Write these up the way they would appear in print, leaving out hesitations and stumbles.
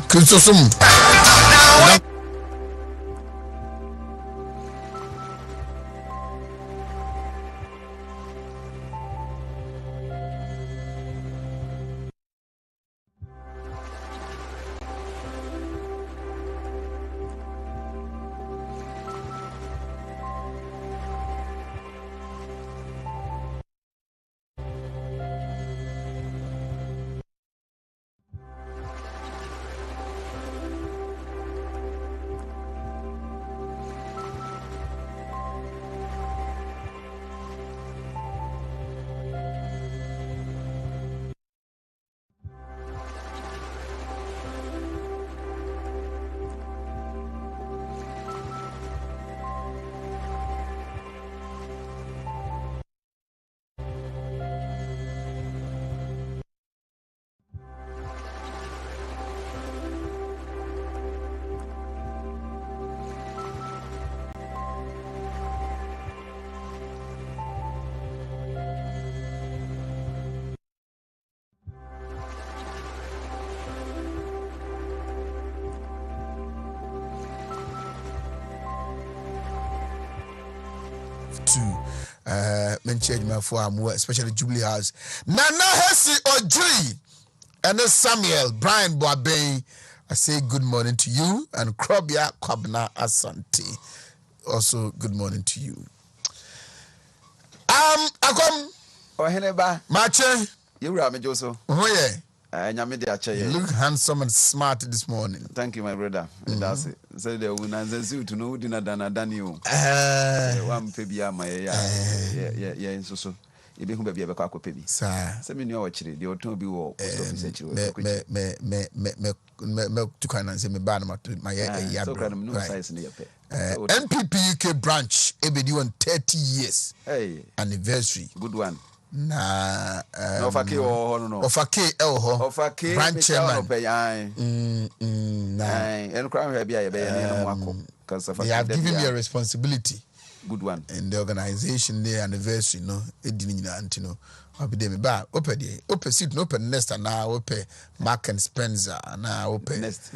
Christosum. To mention my for especially Jubilee House. Nana Hesi Ojri and Samuel Brian Boabe. I say good morning to you, and Krobia Kwabna Asante. Also good morning to you. Akom Oheneba Mache. You were me Joso. Oh yeah. You look handsome and smart this morning. Thank you, my brother. That's it. So the winner to know dinner than you. One pebia my yeah, so. You be who be a back baby. Sir, send me your watch the automobile war. Me to kind and say me ban my so no size near NPP UK branch ebedi on 30 years. Hey, anniversary. Good one. Na Ofake no Ofake elho Ofake branch chairman and crown here be a because they have given me a responsibility. Good one. And the organization their anniversary no edini nyina antino obide me ba open seat no open nest na open Mark and Spencer na open nest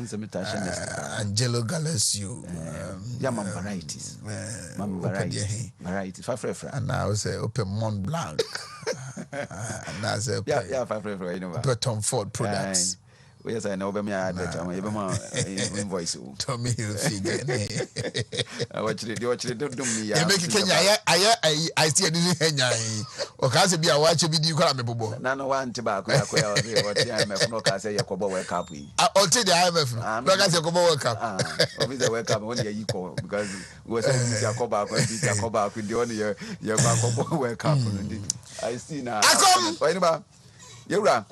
Angelo Galasio man varieties variety fafrefra and now say open Mont Blanc and now say fafrefra open Tom Ford products Yes, I know me I better my invoice. Tommy Hilfiger. I watch it don't do me. You make Kenya I see a new Kenya. Or can be a watch a video call me bobo. None one tobacco what the IMF no can say Yakobo wake up. I'll take the IMF. Look at Yakobo wake up. Obviously wake up when you equal because we say Yakoba with the only your Yakobo wake up. I see now. I come. Yura,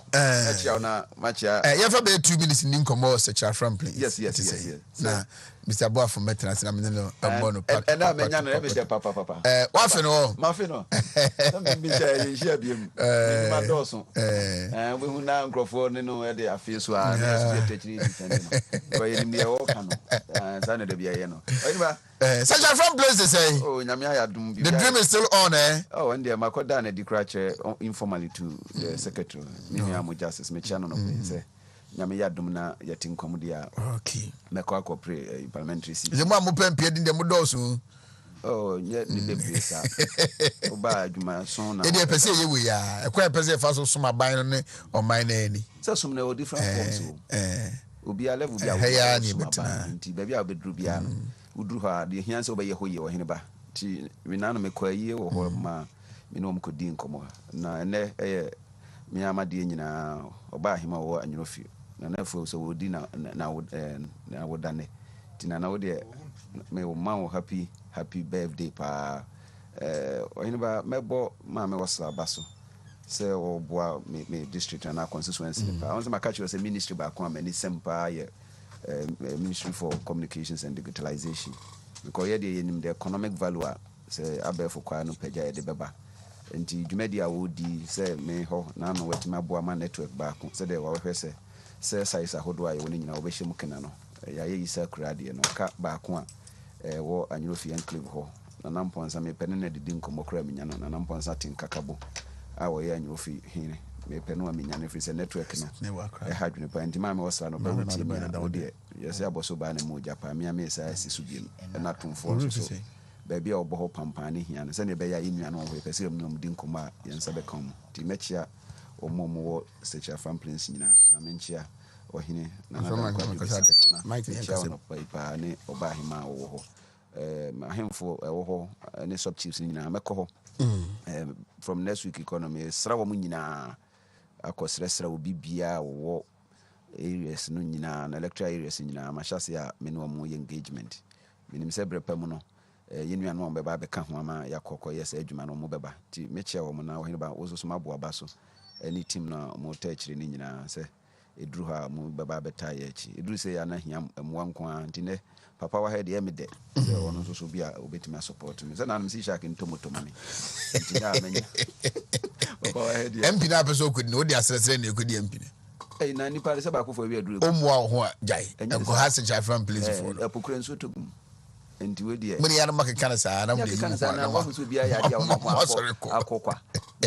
much you have about 2 minutes in income such a from please. Yes. Now, Mr. Boa from Metnas, I'm in the mono. And I'm a papa. What for no? Muffino. Something be share him. My dorsal. And we will now grow for no where they are fierce one. For him, they all can. And Sunday to be a yano. Such a from place to say. Oh, Namia, the dream is still on, eh? Oh, and they are Makodan at the crutcher informally to the secretary. Mimiamu Justice Mechano, say. Namia Dumna, Yatin Comodia. Okay. Macquaco pre parliamentary seat. The mamma pen peered in the Mudosu. Oh, yet the baby. Oba, my son. It is we are. A quite per se fossil summa buying on my nanny. So some no different forms. Ubia level be a hey, baby, I'll be Drubiano. Udruha, the hands over your hoy or Hinaba. We none make a year or ma, Minom could deem como. Na and there, me ama Diana, or buy him or and your few. And therefore, so would dinner now would done it. Tina now, dear, may mamma happy birthday, pa. Or anybody, my boy, mamma was a basso. Say, or bois, me district and our constituency. I was my catch was a ministry back home and it's empire. Ministry for Communications and Digitalization because the economic value say abe for kwa no pagya de beba enti dwumadi a wodi say me ho na no wetima boama network back say de wa hwese say size ahodo a ye woni nyina obehye mu kena no ya ye isa kurade no ka back a wo Anyofi enclave ho na namponsa me pene na didi nkomokra menya no na namponsa tin kakabo a wo ye Anyofi hine me penu a menya no free say network no e hadwene pa enti ma me wosra no ba wuti me na wode yes aboso ba na mo japa me am say asisu biem na tonfo so baby a obo pampane hia no say ne be ya inua no ho pese mu di nkoma yensa be kam ti mechia omomo wo secha fam prince nyina na menchia ohine na na Mike no pa ne oba hima wo ho ahemfo wo ho ne sub chiefs nyina mekọ ho from next week economy sra wo nyina akosresra obi bia wo areas no nyina na electoral areas nyina machase a me no mo engagement minim se brepa mu no yenua no beba be ka ho ama yakokọ yes adwuma no mo beba ti mechia wo mo na wo hene ba wo so mabo aba so any team na mo ta chire ni nyina se eduru ha mo beba beta ya chi eduru se ya na hia mo nko anti ne papa wa head ya me de se ono so bia obetimi support me se na me si shake ntomotomo me nti na menya papa wa head ya MP na person kudi no di asresre na ekudi MP eh na nipa se ba ko fo wi aduru omwa ho jai enko hase cha from place for epokure nso to enti we die muni ya no make kana sa na mudi na wa so bia ya dia ono akokwa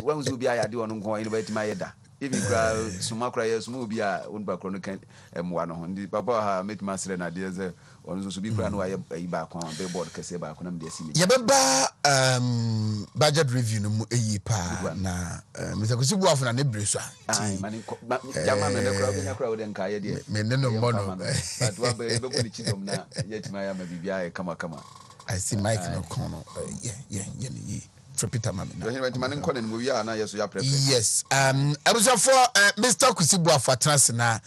wa so bia ya dia ono nko ene ba tima yeda even kra suma kra ya suma obi a won ba kro no kan emwa no ho ndi papa ha metima sere na dia ze ono so bi kra no ayi ba ko billboard kese ba ko na me si me ye beba budget review no mu eyi pa na Mr. Kusibu afuna ne breso ai mani jama me ne kra bi nya kra wo den ka ye de me ne no mono but wa be ko ni chidom na yetima ya ma bibia e kama I see Mike no kono yeah Tripita mami. Yes. I was for Mr. Kusibu Afatras na.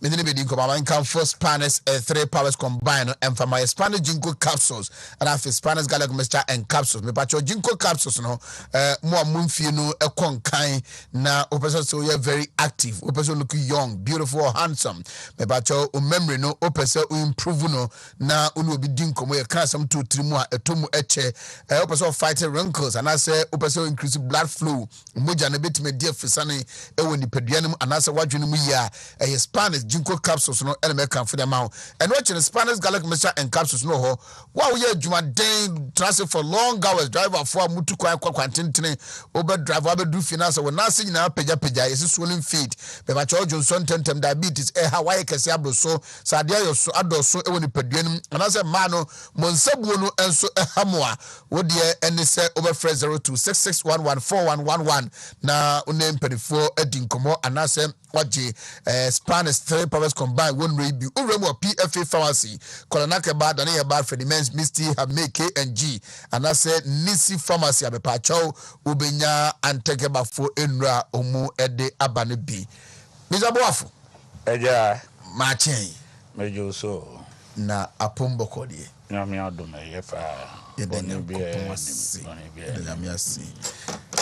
Many be income come for Spanish 3 powers combined and for my Spanish Jinko capsules and after Spanish Galaxy Mixture and capsules. Me pacho Jinko capsules no more mumfi no a con kind na operation so you're very active. Operation look young, beautiful, handsome. Me pacho memory no operation improve no na unu be dinko mo can some 2-3 more etomu eche operation fight wrinkles and I say operation increase blood flow. Moja na bit me dear fisani e woni peduanum and I say wadwenu mu ya Spanish Jinko capsules no ele make for them out and watching the Spanish Galaxy Mixture and capsules no ho wow ye juma den transit for long hours driver for mutu kwantintene over driver obe do finance we na se nyina peja yes swollen feet be ba cho Johnson tentem diabetes Hawaii kese abroso sadia yo so adoso e woni paduanum and I say ma no monsabuo no enso hamoa wo de ene se over fresh 0266114111 na unem penifo edinkomo anase waje Spanish 3 powers combined one rebi uremo PFA pharmacy kolonake ba dane ye ba Fredimens Misty have make KNG anase Nisi pharmacy abepacho ubenya antekeba fo enra omu ede abane bi bizaboafo eja machen mejo so na apombo kodie nyame adom yefa yedenya kopomasi yedenya si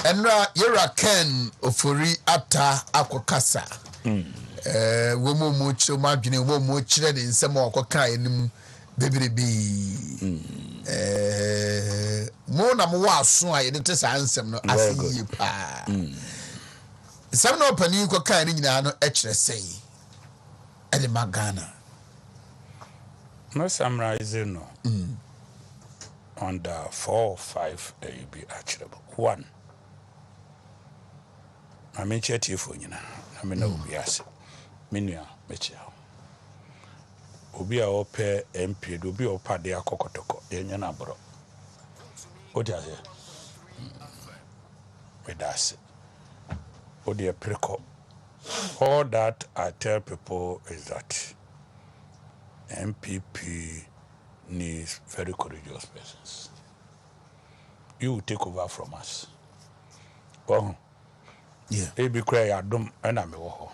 enra yera Ken ofori ata akokasa wo mo chiro madwene wo mo chire de nsem akoka anim beberebi mo na mo waso a yede te sa nsem no asiye pa nsem no pani ko kan ni nyina no ekire sei ede magana no summarize no under 4 or 5 AUB achievable. 1 I mean chet for nyina na me na obi ase menua mechia obi a ope MP do obi opade akokotoko enya na bro odi ase medase odi a preko. All that I tell people is that MPP needs very courageous persons. You will take over from us. Well, yeah. Maybe cry adum and I'm a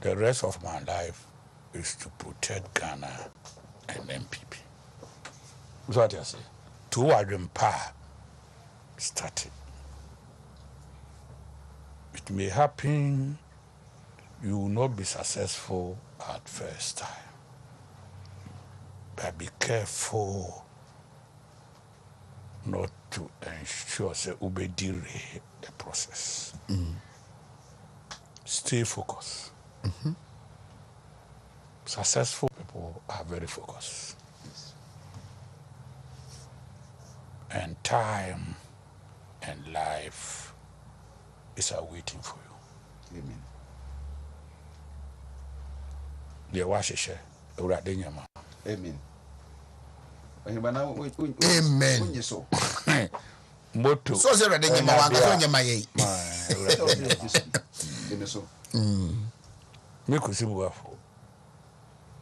the rest of my life is to protect Ghana and MPP. That's what I say. 2 Adum Pa started. It may happen you will not be successful at first time. But be careful not to ensure say obedire the process. Stay focused. Successful people are very focused. Yes. And time and life is waiting for you. Amen. The washishe urade nyama. Amen. Amen. So Moto. So say urade nyama wanga so nyama ye. Me kusibu wafo.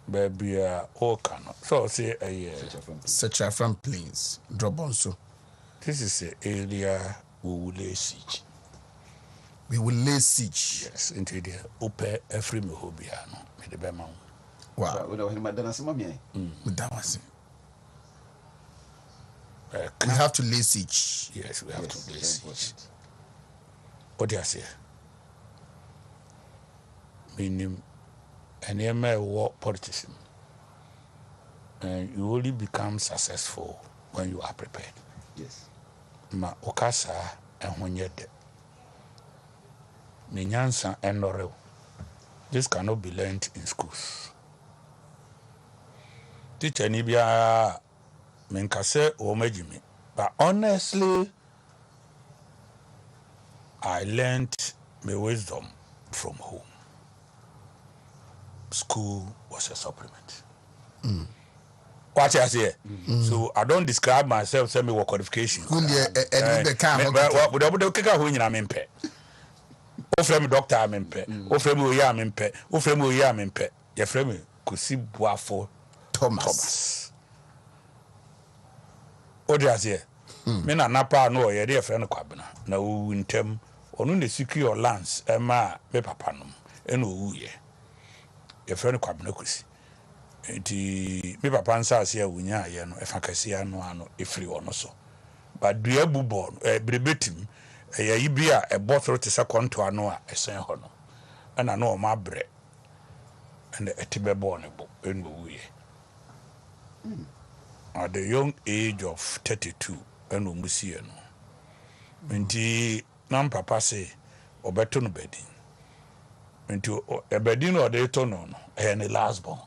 Baby all cannot. So say Search from planes. Drop on so. This is the area we will lay siege. We will lay siege. Yes, into the upper every mehobiano. Me the bema. Wow. We have to lay siege. Yes, we have to lay siege. What do you say? Meaning, an ML war politician. And you only become successful when you are prepared. Yes. Ma okasa and when you're dead. Minyansa and Norel. This cannot be learned in schools. Teacher Nibia Menkase or Mejimi. But honestly, I learned my wisdom from home. School was a supplement. What I say? So I don't describe myself say me work qualification. But O frame doctor amempe, o frame oya amempe, o frame oya amempe. Ye frame Kusi Boafo Thomas. O dey ase. Me na napa no ye dey friend kwabena. Na wo ntem onu na secure lands e ma me papa nom. E na owu ye. Ye friend kwabena Kusi. Enti me papa nsa ase a wunya ye no e fa kase ano efri ono so. But dua bubo brebetim ya yibia e bottle te second to ano a esen ho no ana no ma bre and etibe bo ne bo enu wuye at the young age of 32 enu musie no nti nam papa say obeto no bedin nti e bedin no de to no no last born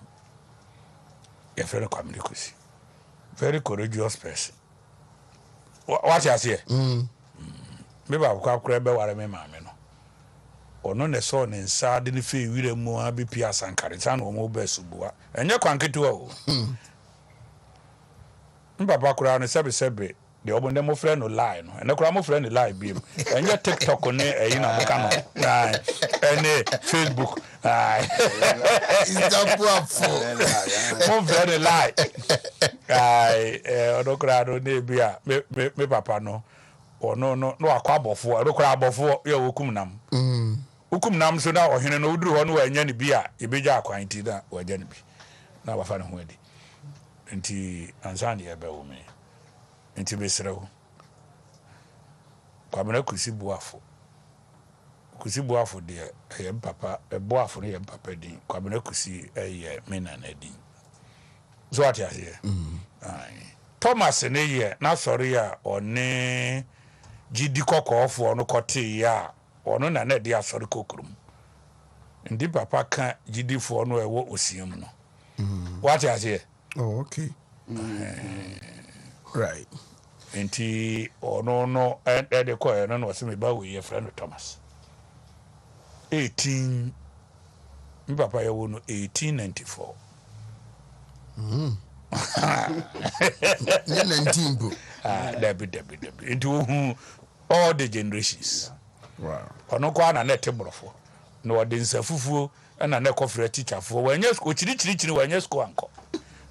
e friend community very courageous person what you say me ba kwa kura be ware me maame no ono ne so ne nsa de ne fe wire mu abi pia sankare san o mo ba subua enye kwanketu o mbaba kura ne sebe the open demo friend no lie no and the cramo friend no lie beam and your TikTok on there na become and Facebook is that poor mo friend no lie odokra no bia me papa no no akwa abofo odokra abofo ye wokum nam wokum nam so na ohene no uduru ho no anya ne bia ebeja akwanti da waja ne bi na wafa ne ho adi nti ansani ebe wo me nti besrewo kwabena kusi buafo de papa buafo ne papa din kwabena kusi mena na din so what ya here Thomas ne ye na sori a one gidi kokofo no kote ya ono na na de asori kokrum ndi papa ka gidi fo no ewo osiam no what ya here oh okay right nti ono no de ko no se me ba we ye friend Thomas 18 mi papa ya wo no 1894 19 bo Debbie into all the generations wow ono kwa na net brofo no de nsafufuo na na kofre teacher fo wanya school chiri wanya school anko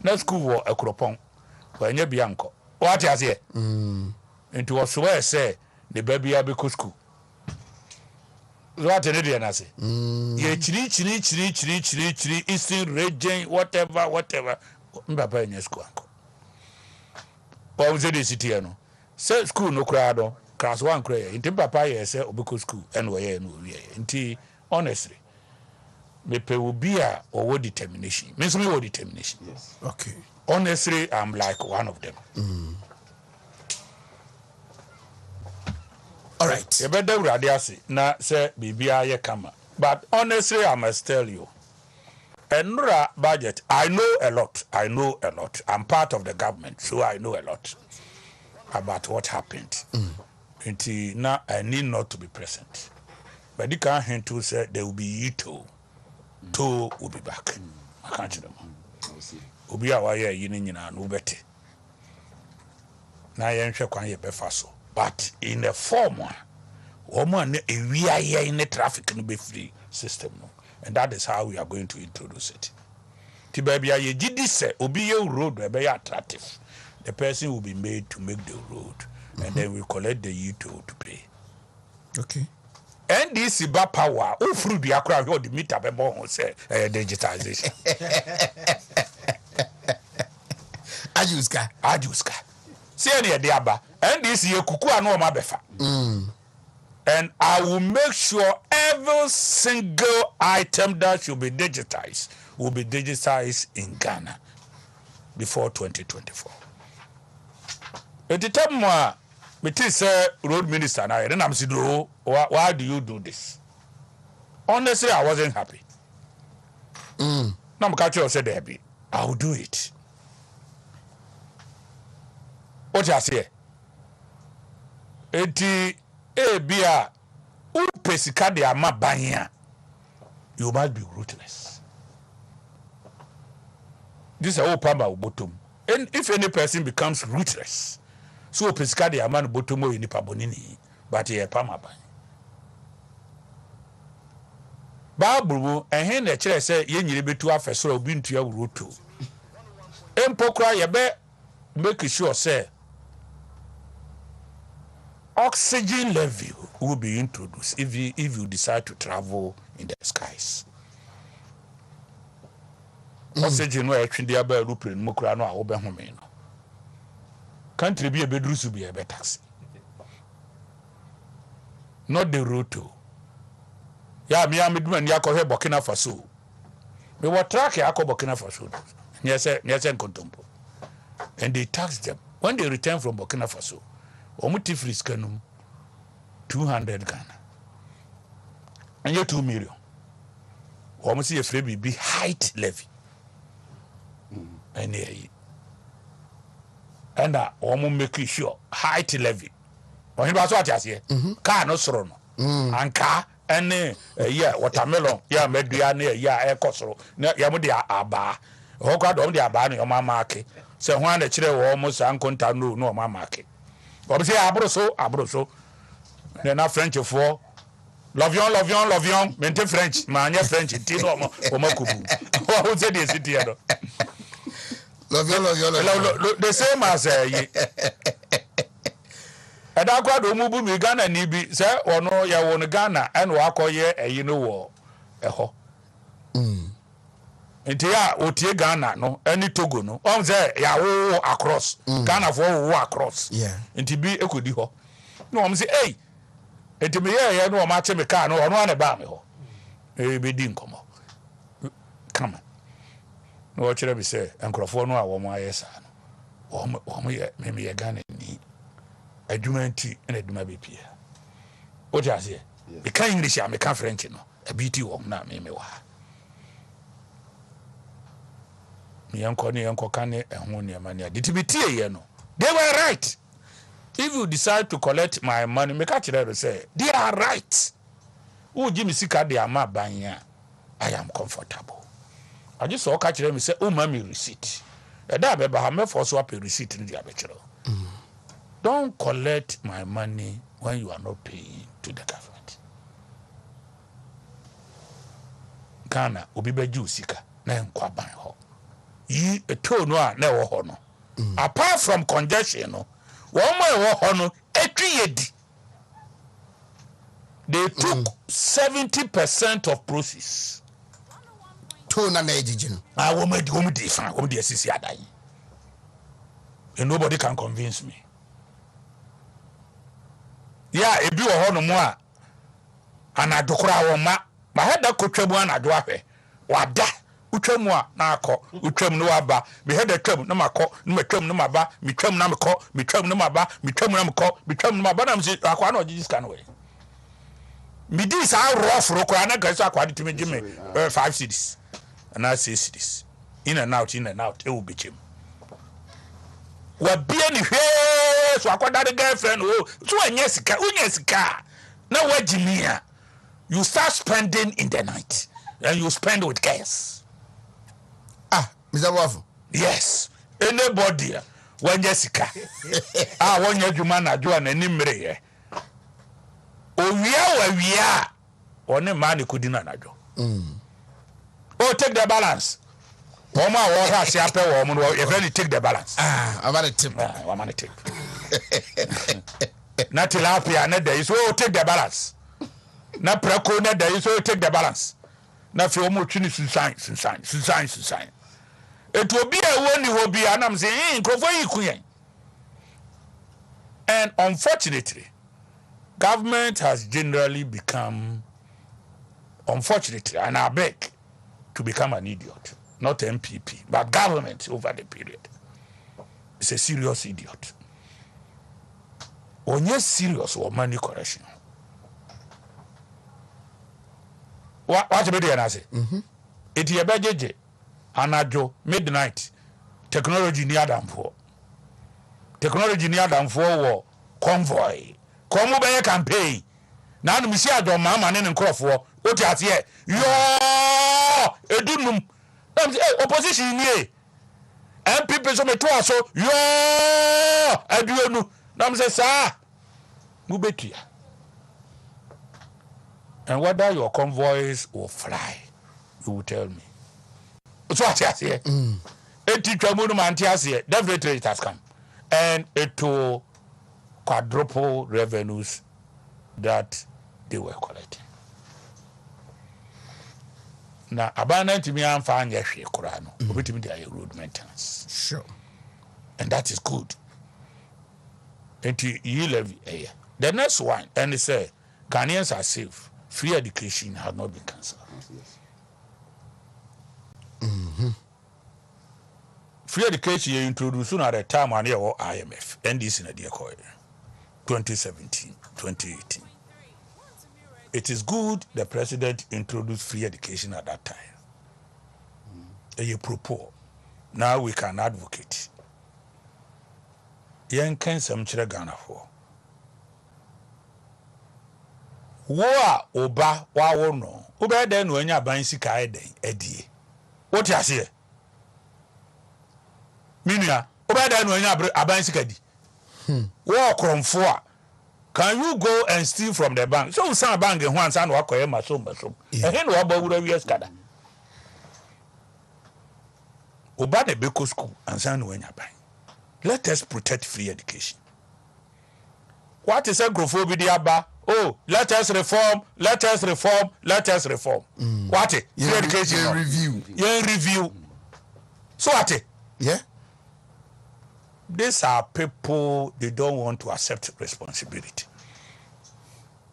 na school wo akropon wanya bia anko what you say into was where say the baby abiko school what any dey na say ye chiri eastern region whatever mbaba enya school anko we say city no say school no kra do class 1 kra ye nti papa ye say obiko school and we ye no we nti honestly me pe obi a owo determination me so me wo determination yes okay honestly I'm like one of them all right you better urade ase na say bibia ye kama but honestly I must tell you Enura budget I know a lot I'm part of the government so I know a lot about what happened until now I need not to be present but you can't hint to say there will be Ito to will be back I can't tell them obi a waya yini nyina no bete na yen hwe kwan ye befa so but in a form woman ewia ye in the traffic no be free system no and that is how we are going to introduce it ti baby ye gidi se obi ye road e be attractive the person will be made to make the road and then we collect the Ito to pay okay and this ba power o furu dia kra we the meter be bon say digitization ajuska see any dey aba and this ye kuku anu o ma befa and I will make sure every single item that should be digitized will be digitized in Ghana before 2024 at the time it is road minister now then I'm saying why do you do this honestly I wasn't happy now I'm catch you said happy I will do it what you say eti bia pesika de ama banya you must be ruthless this is a pamba bottom and if any person becomes ruthless so pesika de ama no bottom o ni pabonini but ye pamba ban Bible ehe na kire say ye nyire betu afesoro obi ntua wuroto empokra ye be make sure say oxygen level will be introduced if you decide to travel in the skies. Oxygen where actually there be aeroplane mokra no a wo be home no. Country be a bedrusu be a taxi. Not the road. Ya me ameduma ni akọ he Burkina Faso. Me what track ya akọ Burkina Faso. Nyese nkontompo. And they tax them when they return from Burkina Faso. Omutifris kanum 200 Ghana. And you 2 million. Omusi efre be height levy. And omu make sure height levy. When you what you say? Car no soro no. And car and watermelon ya medua na ya ekosoro. Ya mo de aba. Ho kwa do de aba no your mama ake. Se ho na kire wo mo san konta no mama ake. Obviously, abroso. Then na French for Lovion, mente French, manya French, tino omakubu. Who said this city? Lovion. The same as Adakwa do mubu mi Ghana ni bi se ono ya won Ghana en wa koye no wo eho. Nti ya otie Ghana no any Togo no on say ya wo across Ghana for wo across nti bi ekodi ho no om say hey enti me ye no ma che me car no ono ane ba me ho e be di nkomo come no chere bi say enkrofo no a wo mo ayesa no wo ye me ye Ghana ni adwuma nti na adwuma be pia o ti ase e kan English a me kan French no a biti wo na me wa yanko kane ehun ne mania ditibitie ye no they were right. If you decide to collect my money make a chire say they are right. Who give me sika de ama banya I am comfortable. I just saw catch them say oh mommy receipt e da be ba ha me for so pay receipt ni dia be chiro. Don't collect my money when you are not paying to the government. Ghana obi beju sika na enkwa ban ho yi eto no a na wo ho no apart from congestion no wo mo wo ho no etwiyedi they took 70% of proceeds to na ejiji no wo mo di fan wo di asisi adan and nobody can convince me ebi wo ho no mo a anadokora wo ma heda kotwamu anado ahwe wada utwamu a na akọ utwam no aba me heda twam na makọ na matwam na maba me twam na mekọ me twam na maba me twam na mekọ me twam na maba na mse akwa na ogigi scan we me dis a rough ro kwa na gaso akwa de me 5 cities and I 6 cities in and out e wo bechem wa bia ni hwe so akwa da girlfriend o so anya sika na wajimia you start spending in the night and you spend with gas. Mr. Wafu. Yes. Anybody when Jessica. When you man are doing any mere. We are. One man could not do. Oh, take the balance. Mama or has a pair woman if any take the balance. I'm on a tip. I'm on a tip. Not tilapia, net there is so take the balance. Not preco net there is so take the balance. Not for more sign. It will be a one will be and I'm saying and unfortunately government has generally become unfortunately and I beg to become an idiot, not MPP but government over the period is a serious idiot. When you're serious or money correction what you be and I say it ye bejeje anajo midnight technology ni adamfo wo convoy komo be campaign na no misi adom mama ne nkrofo o ti ase yo edunum na me opposition ni MPP so me to aso yo aduonu na me say sa mu betua and whether your convoys will fly you will tell me. So what you say? Definitely it has come. And it will quadruple revenues that they were collecting. Now, abandon to me and find your Kurano, road maintenance. Sure. And that is good. And you levy a the next one, and they say Ghanaians are safe. Free education has not been cancelled. Free education you introduced at the time when you were IMF, and this in a dear 2017, 2018. It is good the president introduced free education at that time. You propose. Now we can advocate. Yen can some Ghana for. Wa oba wa wono. Oba den when you ban sika edi. What you say? Minia, oba den when you ban sika di. Walk from four. Can you go and steal from the bank? So some bank in one and walk away, and then what about years kada? Obade Beko school and San when you buy. Let us protect free education. What is a grophobia? Oh, let us reform, let us reform, let us reform. What it? Free education. Review. Yeah, review. So what it? Yeah. These are people, they don't want to accept responsibility.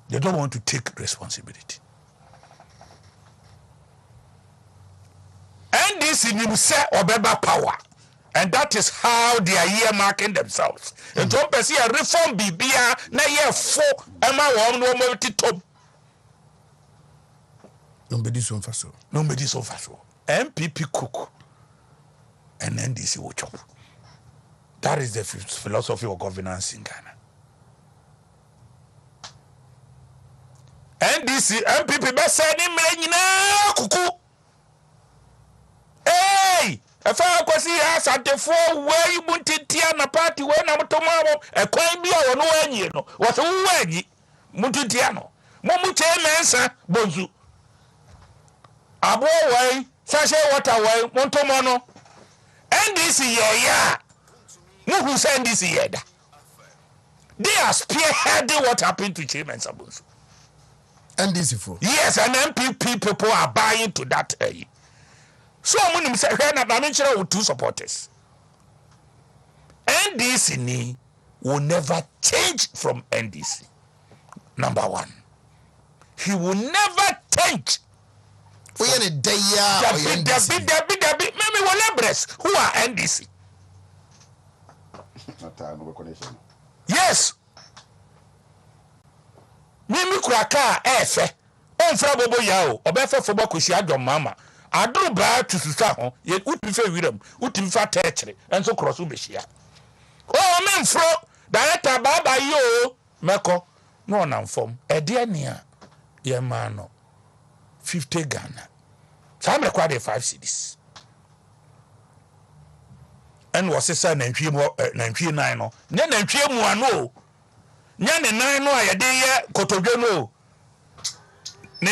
They don't want to take responsibility. And this in himself obeba power. And that is how they are here marking themselves. And don't see a reform bibia na year 4 Emma won no more top. Nobody's on for so. Nobody's over so. MPP cook and NDC will chop. That is the philosophy of governance in Ghana. NDC, MPP, best sending me kuku. Hey, if I could see us at the 4 where you wanted Tiana party when I'm tomorrow, a coin be or no any, what a way, Muntitiano. Momuche mensa, bonzu. Abo way, sasha water way, Montomono. NDC, yeah. Who send this here? They are spearheading what happened to Chairman Sabunsu. NDC for. Yes, and MPP people are buying to that. So I'm going to say, I'm with 2 supporters. NDC will never change from NDC. Number 1. He will never change. Who are NDC? Yes. Mimi kuraka efe. Onfra bobo yao. Obefe fobo kushi adwo mama. Aduru ba tususa ho. Ye utife wiram. Utifa techre. Enso krosu behia. Oh memfro. Director baba yo. Meko. No na mfom. Ede nia. Ye mano. 50 Ghana. Sa me kwa de 5 cedis. And was a son and 9 no. Nen and mu ano. Nyan and 9 no a day kotojono. Ne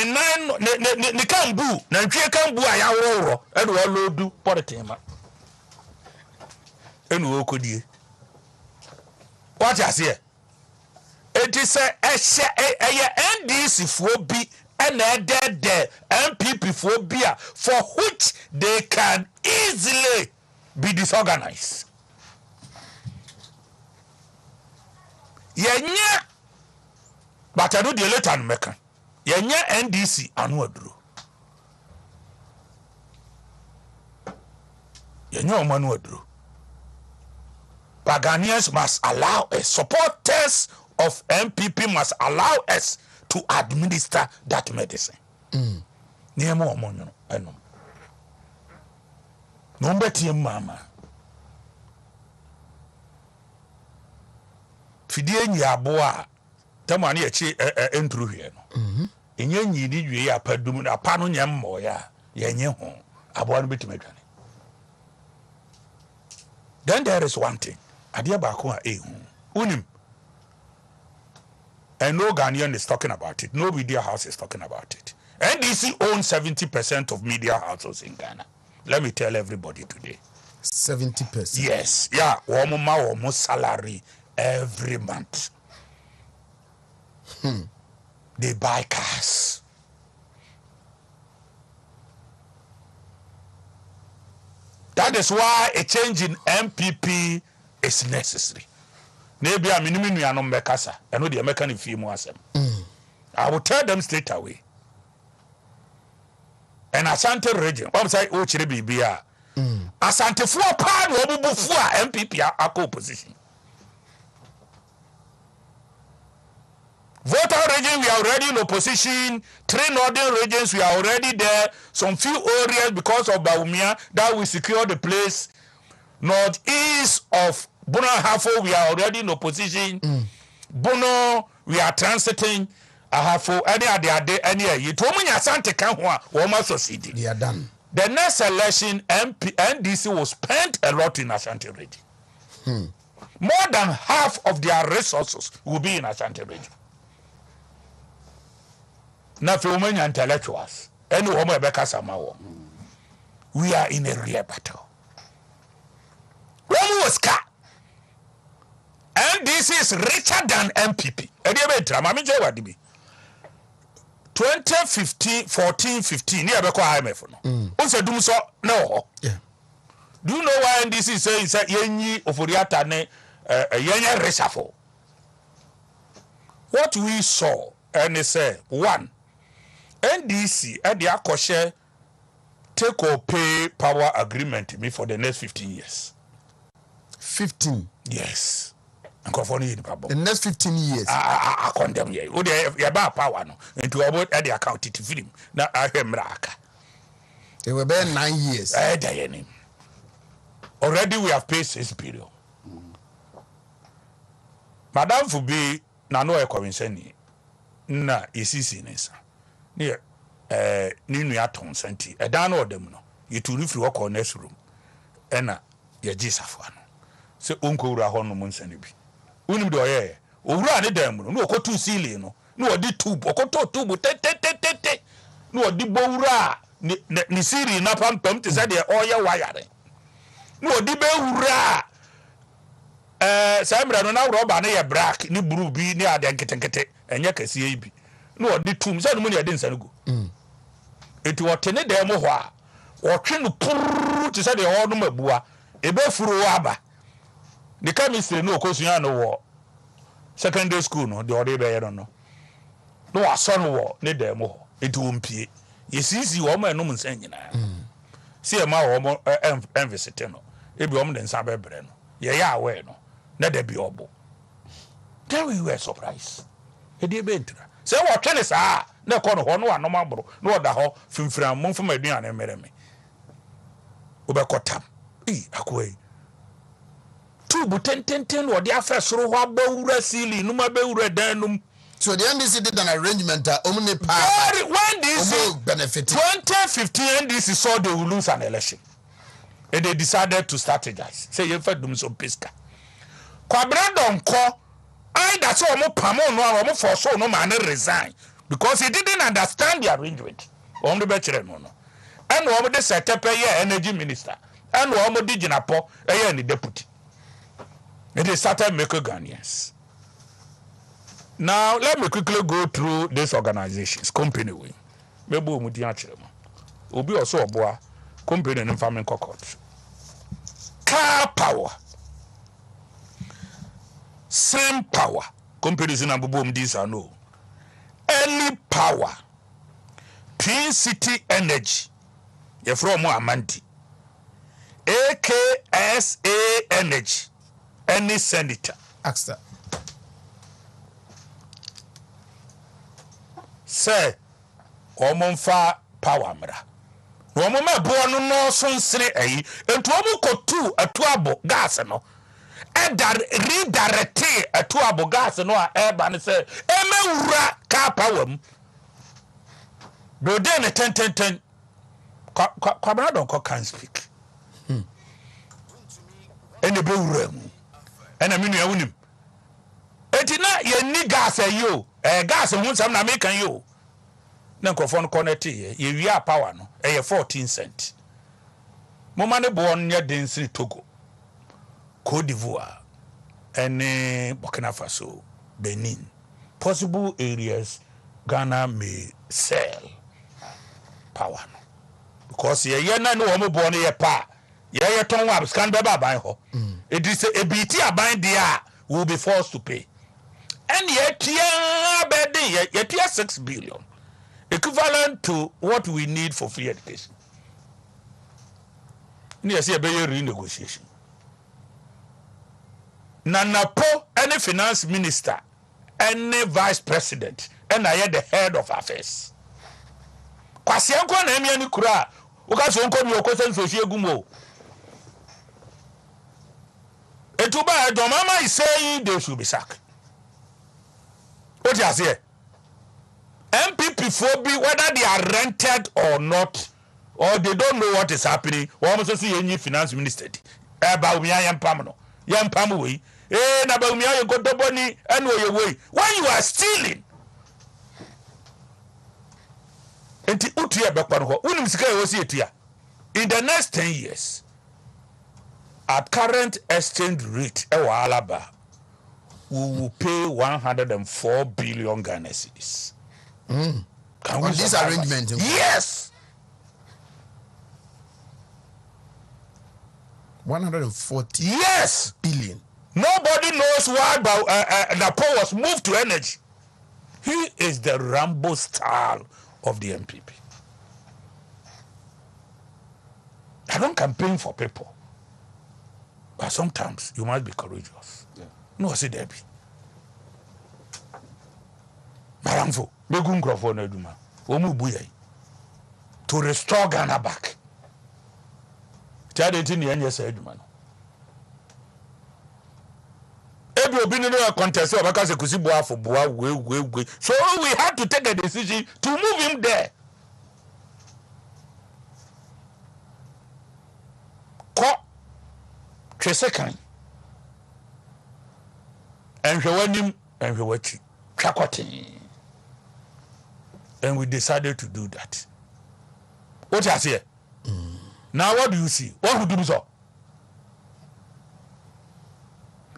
kambu, na kambu a yaworo, and what do potema. And wo kodie. What I say? It is a NDC for be and there MPP for beer for which they can easily be disorganized. Yenya, but I know the later American. Yenya NDC anu aduro. Yenya omanu aduro. Ghanaians must allow us, supporters of MPP must allow us to administer that medicine. Niemo omonyo eno. Nombeti mama. Fidie nyaboa tamani echi entru hie no. Enye nyidi dwe ya padum na pa no nyemmo ya yenye ho aboa no betimedwane. Then there is one thing. Adia baako a unim. And no Ghanaian is talking about it. No media house is talking about it. NDC owns 70% of media houses in Ghana. Let me tell everybody today. 70%. Yes. Yeah. Womo salary every month. They buy cars. That is why a change in MPP is necessary. Maybe I'm in Mekasa. I know the American film was. I will tell them straight away. And Asante region, I'm saying, oh, Chiribia. Asante for pan, Wobu for MPP, our opposition. Voter region, we are already in opposition. 3 northern regions, we are already there. Some few areas because of Baumia that we secure the place. Northeast of Bono Hafo, we are already in opposition. Bono, we are transiting. Ahafo, any you told me Asante Kanwa, Woma Society. They are done. The next election, NDC will spend a lot in Asante region. more than half of their resources will be in Ashanti region. Now, for women intellectuals, any woman Rebecca Samawo, we are in a real battle. One was car. And this is richer than MPP. 2015, 14, 15, near Beko IMF. Also, do so no. Yeah. Do you know why NDC says Yenyi Ofuriata ne Yenya reshuffle? What we saw, and they say, one, NDC at the Akoshe take or pay power agreement me for the next 15 years. 15? Yes. The next 15 years. I condemn you. Would you about power no? Into about at the account to film. Now I hear Mraka. It will be 9 years. Already we have paid 6 billion. Madam Fubi na no ekowensani na isisi nesa. Near ninu ya tonsenti. Dan no dem no. Yeturi free work on next room. Ena ye gisafo no. Se onko wura ho no monsani bi. Unim do ye. Owura ne dem no. No okotu sili no. No odi tube. Okoto tube te. No odi bowura ni siri na pampam te say de oye wire. No odi be wura Samra no na roba na ye black ni blue bi ni ade nketenkete enye kase bi no odi tum say no mu ne ade nsa no go eti wotene dem ho a wotwe no puru te say de ho no mabua ebe furu aba the chemistry no okosuya no wo secondary school no de ode be ye no no aso no wo ne dem ho eti wo mpie yesisi wo ma enum nsa nyina si e ma wo mo envisite no ebi wo mo de nsa be bre no ye ya awe no na de bi obo then we were surprised e dey be ntra say what tell us na ko no ho no anoma bro no oda ho fimfira momfo ma aduane mereme obekotam akoi tubu ten wo de afesoro ho abawura sili numa bewura danum. So the NDC did an arrangement omni power when this benefit 2015 NDC saw they will lose an election and they decided to strategize. Say you fed them some pesca. Kwabrandon ko either so mo pamo no mo for so no man resign because he didn't understand the arrangement. On the betchere no. And wo de set up energy minister and wo di Jinapo ni deputy. And they started making Ghanaians. Now let me quickly go through these organizations. Company way. Maybe we mudi achire mo. Obi also oboa company in farming cockroach. Car power. Same power. Companies in Abubum these are no. Early power. Twin City Energy. You're from Amanti. AKSA Energy. Any senator. Axter. Say, omonfa power mra. Womo ma bo no so nsere ayi. Entu omo kotu atuabo gas no. Redirect atuabo gas no a eba ne say emewura ka power mu. Bro dey ne 10 kwabana don can speak. Ene be wura mu. Ena minu ya wunim. Eti na ye ni gas ayo. Gas hu sam na make yo. Na nkofon connect ye wi power no 14 cent. Moma ne bo on nya density Togo, Côte d'Ivoire, and Burkina Faso, Benin. Possible areas Ghana may sell power no. Because ye na no mo bo ne ye pa. Ye ton wa scan be ba ho. It is a BT aban there will be forced to pay. And yet, yeah, 6 billion, equivalent to what we need for free education. Near see a renegotiation. Nanapo, any finance minister, any vice president, and I am the head of affairs. Kwasianko na emi ani kura, uka so nko mi okosen so hie gumo. Etuba Domama is saying they should be sacked. What you say? MPP for be whether they are rented or not, or they don't know what is happening. Or almost see any finance minister. Eba we am pamano. yam pam we na ba mi ayo godoboni and we way when you are stealing enti utu ya bekwa no unim sika e wosi etua in the next 10 years at current exchange rate e wa alaba we will pay 104 billion Ghana cedis. On this arrangement? Yes. 140 yes billion. Nobody knows why Napo was moved to energy. He is the Rambo style of the MPP. I don't campaign for people. But sometimes you must be courageous. Yeah. No, say Debbie. Maramfo, begun crofo na duma. Omu buye. To restore Ghana back. Chade tini yenye say duma no. Ebi obi no contest o baka se kusi boa for boa we. So we had to take a decision to move him there. Ko Tresekan. Enhwewanim enhwewachi. Twakotin. And we decided to do that. What you say? Now what do you see? What would do so?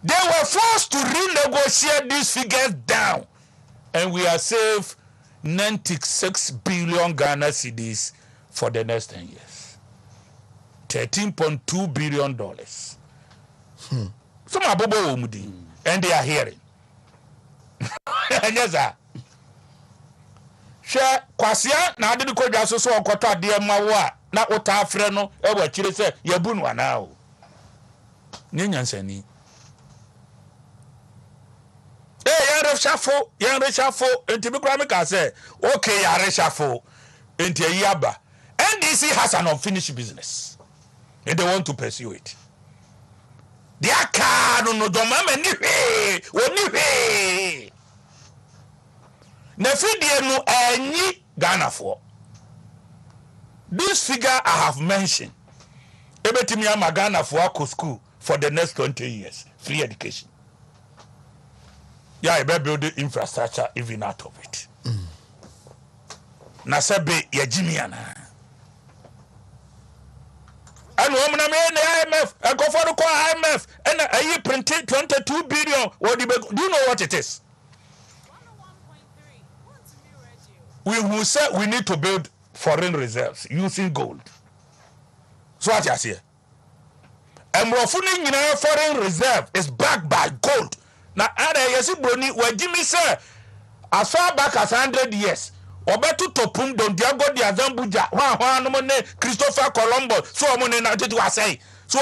They were forced to renegotiate these figures down. And we are saved 96 billion Ghana cedis for the next 10 years. $13.2 billion. Some are bobo umudi, and they are hearing. Yes, sir. She kwasia na ade ko dwa so okoto ade ma wo a na ota afre no e wa kire se yabu no ana o nyanyansani yan reshafo enti bi kura me ka se okay ya reshafo enti yaba NDC has an unfinished business and they want to pursue it. Dia ka no do mama ni hwe oni hwe na fidie no anyi Ghana for. This figure I have mentioned, ebetimi ama Ghana for ako school for the next 20 years, free education. Yeah, I better build the infrastructure even out of it. Na sebe ya jimiana. And woman na IMF, I go for the IMF, and I printed 22 billion. What do you know what it is? We will say we need to build foreign reserves using gold. So what you say? And foreign reserve is backed by gold. Now, yesi broni wajimi say as far back as 100 years. Obetu topum don Diago di Azambuja. No money Christopher Colombo. So money na to say. So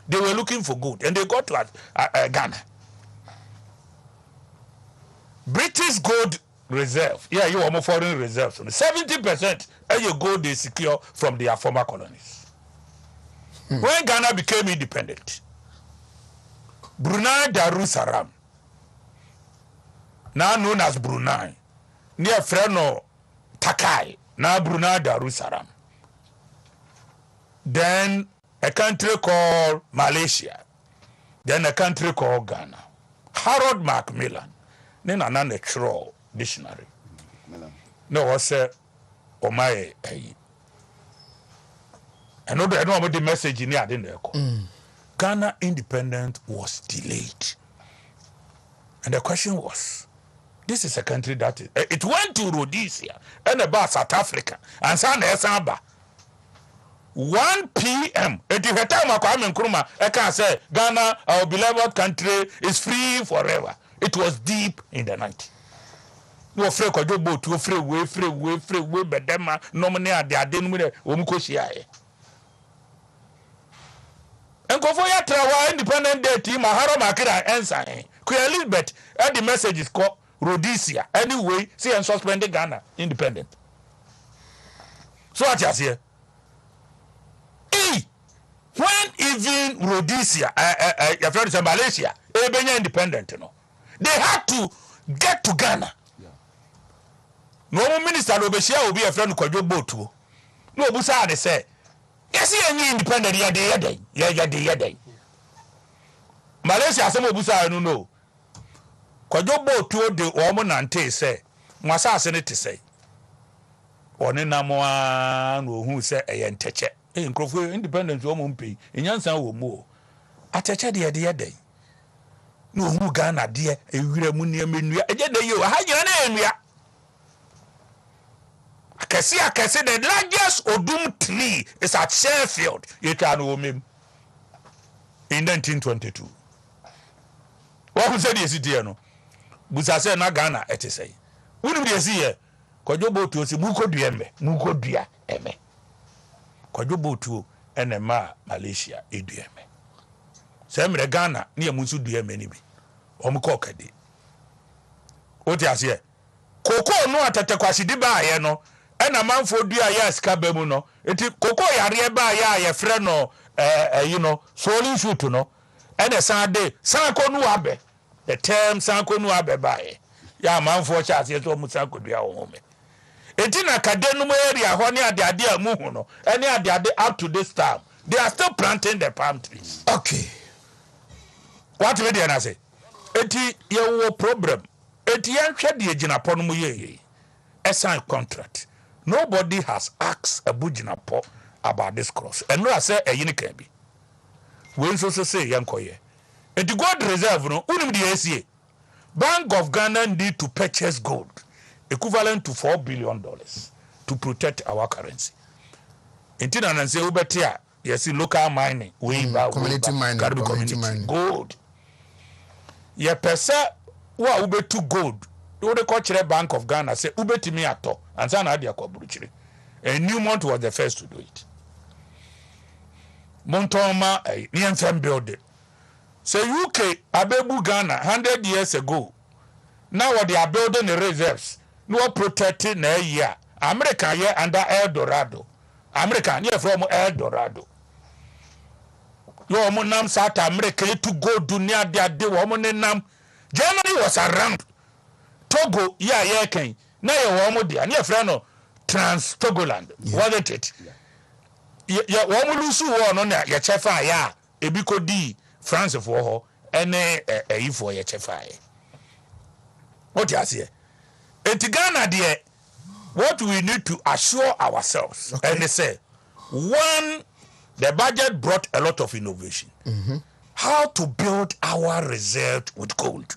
they were looking for gold and they got to Ghana. British gold reserve. Yeah, you are more foreign reserves. 70% of your gold they secure from their former colonies. When Ghana became independent, Brunei Darussalam, now known as Brunei, near Freno Takai, now Brunei Darussalam. Then a country called Malaysia. Then a country called Ghana. Harold Macmillan, then another troll. Dictionary. No, I said, "Oh my, I know the message in here. Didn't Ghana independence was delayed, and the question was, this is a country that is, it went to Rhodesia and about South Africa and Samba. 1 p.m. At the time I come in Kuruma, I can say Ghana, our beloved country, is free forever. It was deep in the night. No free kwajo boat, to free way, but them nominate the aden with Omukoshia. And go for your travel independent day team, Maharo Makira answer. Queen Elizabeth, and the message is called Rhodesia. Anyway, see and suspended Ghana independent. So what you say? When even Rhodesia, your friends in Malaysia, independent, you know, they had to get to Ghana. No minister Obeshia will be a friend of Kwajo Botu. No Busa they say. Yes, he independent, yeah. Malaysia asem obusa anu no kwadwo botuo de wo mo nante se nwasa ase ne te se one namoa no hu se eye nteche nkrofo independent wo mo mpi enyansan wo mu ateche de den no hu Ghana de ewira mu ne menua eje de yo ha nyina na enua akese the largest odum tree is at Sheffield yetwa no mem in 1922 what said yes die no busa se na Ghana etesei wonu de si ye kwadwo botuo si mukodua eme kwadwo botuo ene ma Malaysia edua eme se mre Ghana ne amunsu dua eme ni bi omko kade oti ase koko no atete kwasi di ba ye no ena manfo dua ya ska ba mu no eti koko yare ba ya ye frɛ no you know solid shoot no ene sande sanko nu abe the term sanko nu abe ba ye ya manfo cha ase to mu sanko dua wo me eti na kade no mo area ho ne ade amu hu no ene ade up to this time they are still planting the palm trees. Okay, what we dey na say eti ye wo problem eti yan hwe de ginapo no mu ye sign contract. Nobody has asked a bujinapo about this cross and no say e yin kan bi we so say yankoye eti gold reserve no unim de asie Bank of Ghana need to purchase gold equivalent to $4 billion to protect our currency. Intina na say ubetia yes local mining we community mining gold ye pesa wa ubetu gold do the cultural Bank of Ghana say ubetimi ato ansa na ade akwaburuchire and Newmont was the first to do it. Montoma Niemfem building say UK abebu Ghana 100 years ago. Now what they are building the reserves no protecting na year America here under El Dorado. America near from El Dorado. Yo mo nam South America to go dunia de wo nam Germany was around Togo yeah ken na ye wo mo de na frɛ no Trans Togoland wasn't it ya wo mo lusu wo no na ye chefa ya ebi kodi France for ho ene for ye chefa ye what you say Ghana de what we need to assure ourselves and they say one the budget brought a lot of innovation how to build our reserve with gold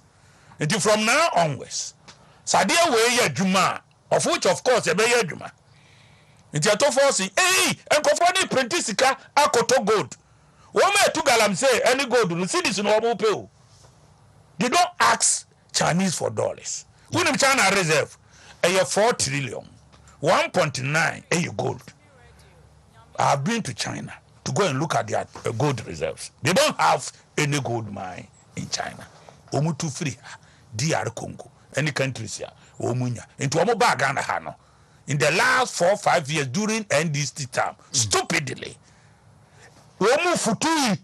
and from now onwards sadia we ye adwuma of which of course e be ye adwuma nti ato force enkofo ni print sika akoto gold wo ma tu galam say any gold no cedis no obo pay o they don't ask Chinese for dollars when China reserve 4 trillion 1.9 gold. I've been to China to go and look at their gold reserves. They don't have any gold mine in China. Omutu free DR Congo any countries here omunya into omo bag and hano in the last 4-5 years during NDC term stupidly omu futu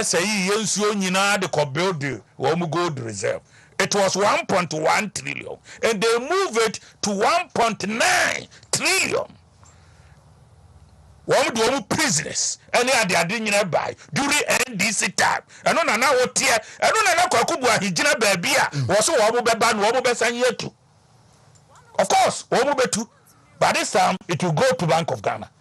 say yensuo nyina de ko build omu gold reserve. It was 1.1 trillion and they move it to 1.9 trillion. One do omu prisoners and they are nyina buy during NDC time. And on na what here and on na kwakubu ahijina baby a so omu beba no omu besan yetu. Of course, omu betu. By this time it will go to Bank of Ghana.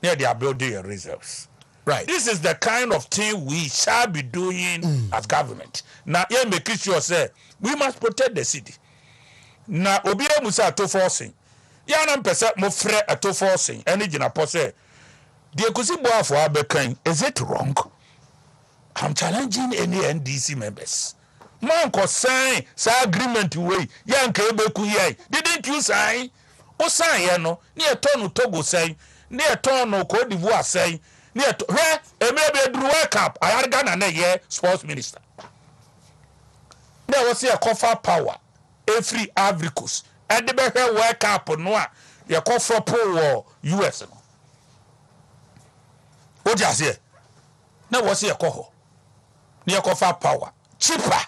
There they are building reserves. Right. This is the kind of thing we shall be doing as government. Now, here make sure say we must protect the city. Now, obiya musa to forcing. Ya na mpesa mo frɛ ato forcing. Any jina pose. The ekusi boa for abekan. Is it wrong? I'm challenging any NDC members. Man ko sign sa agreement way. Ya nka ebeku yai. Didn't you sign? O sign ya no. Ni eto no Togo sign. Ni eto no Cote d'Ivoire sign. Ni eto maybe Drew World Cup. I had Ghana na ye sports minister. There was a coffer power. Every Africus. And the better World Cup no a ye coffer power US no. What you say? Now was a coho. Ni a coffer power. Cheaper.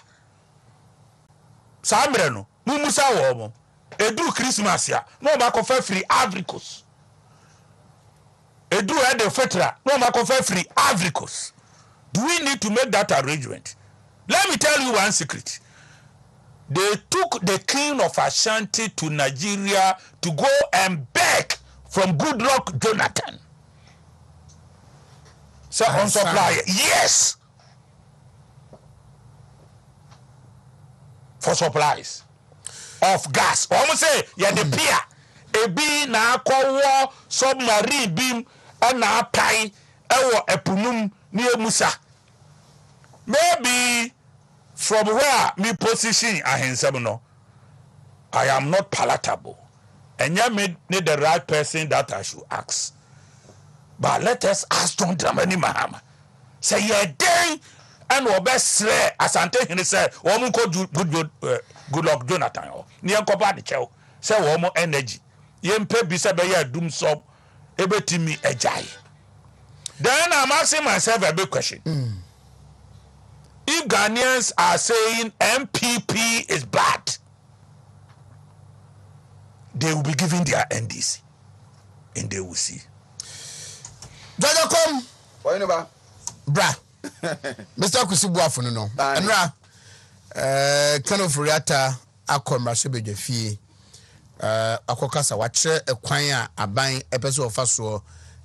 Samre no. Mumusa wo mo. Edu Christmas ya. No ba coffer free Africus. Edu e de fetra. No ma coffer free Africus. Do we need to make that arrangement? Let me tell you one secret. They took the king of Ashanti to Nigeria to go and beg from Goodluck Jonathan. So on supply, yes, for supplies of gas. Almost say, yeah, the pier, a be na war submarine beam and na pai a punum near Musa. Maybe from where me position I am not palatable, and you made the right person that I should ask. But let us ask John Dramani Mahama. Say ye day and we best slay Asante Hene say woman called good luck Jonathan near Copa the Chow. Say woman energy. Yen pe bisa be ya doom sub ebetimi ejai. Then I'm asking myself a big question. If Ghanaians are saying MPP is bad, they will be giving their NDC and they will see. Jaja come. Why no ba? Bra. Mr. Kusibuafo no. Enra kind of reata akomra shebe fie. Akokasa wakyere ekwan a aban epese ofa so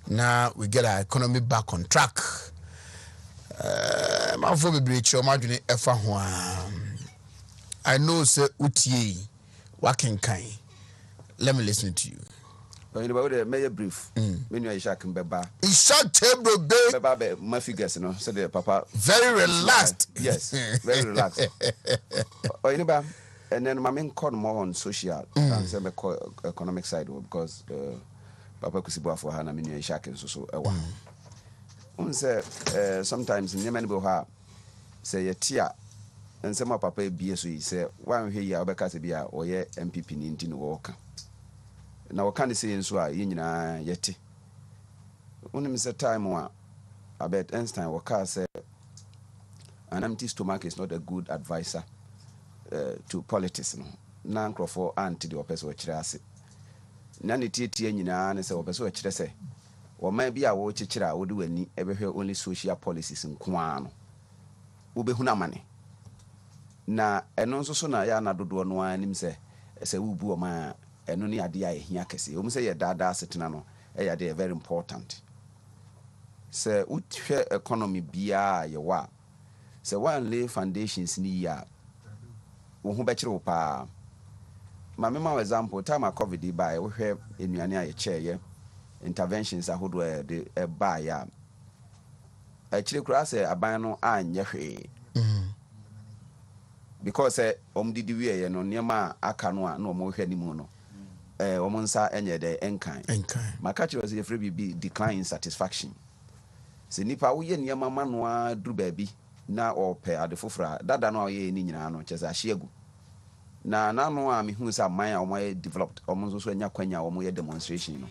na we get our economy back on track. Manfo bebre chi o madwene efa ho a. I know say utie wakenkan. Let me listen to you. But you know what? May brief. When you are shaking beba. Ishak table beba my figures, you know. So the papa very relaxed. Yes, very relaxed. Or you know, and then my main call more on social and say economic side because Papa Kusibuafo Hana when you are shaking so one say sometimes in Yemen boha say a tia and some papa BSU say one here Abeka be or ye MPP nintin walker. Now what can say in Swa Yina yeti? Only Mr. Time one. I bet Einstein Waka say an empty stomach is not a good advisor to politics. Nan crofo anti the opes or chirasi. Nani tea and say opes or chirase. Or maybe I watch chira would do any ever hear only social policies in Kwano. Ube hunamani. Na and also sooner yana do no one him say ubu ma. And only idea here can see. Say your dada sitting on a day very important. Say, would share economy be your wa? Say, one lay foundations near who bet you pa. My member example, time I COVID by we have in your chair, interventions I would wear the buy ya. Actually, cross a bino and yahe. Because did we no near ma akanwa no more anymore. Omonsa enye de enkan makachi was a free be decline satisfaction se nipa wo ye niam ma no a duru baabi na ope ade fofora dada no ye ni nyina no chese ahyeagu na no a me hu sa man a omo developed omo so anya kwanya omo ye demonstration no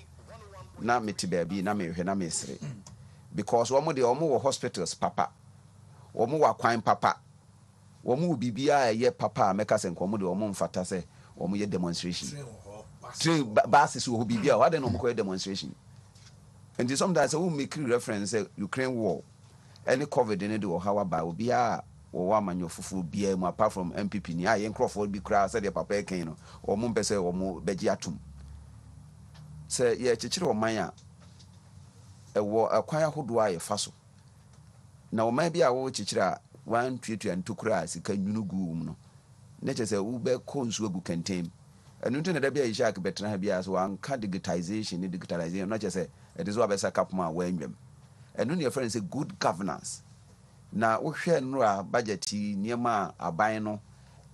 na meti baabi na me hwe na me sere because omo de omo wo hospitals papa omo wa kwan papa omo bibia ye papa meka se nkomo de omo mfata se omo ye demonstration three bases who be here. Why they no more demonstration? And sometimes I will make reference Ukraine war. Any COVID in it or how about be or one man your fufu be apart from MPP. Ni I Crawford be crass said the papa kano or mumpese or mo begiatum. Say yeah, chichiro maya a war a choir who do I a faso. Now maybe I will chichira 1 2 and 2 cries. It can you go nature say ube consuegu contain. And you know that be a jack better have as one digitalization, not just say it is what I cap my way. And when your friends say good governance. Now we share no budget near ma a bino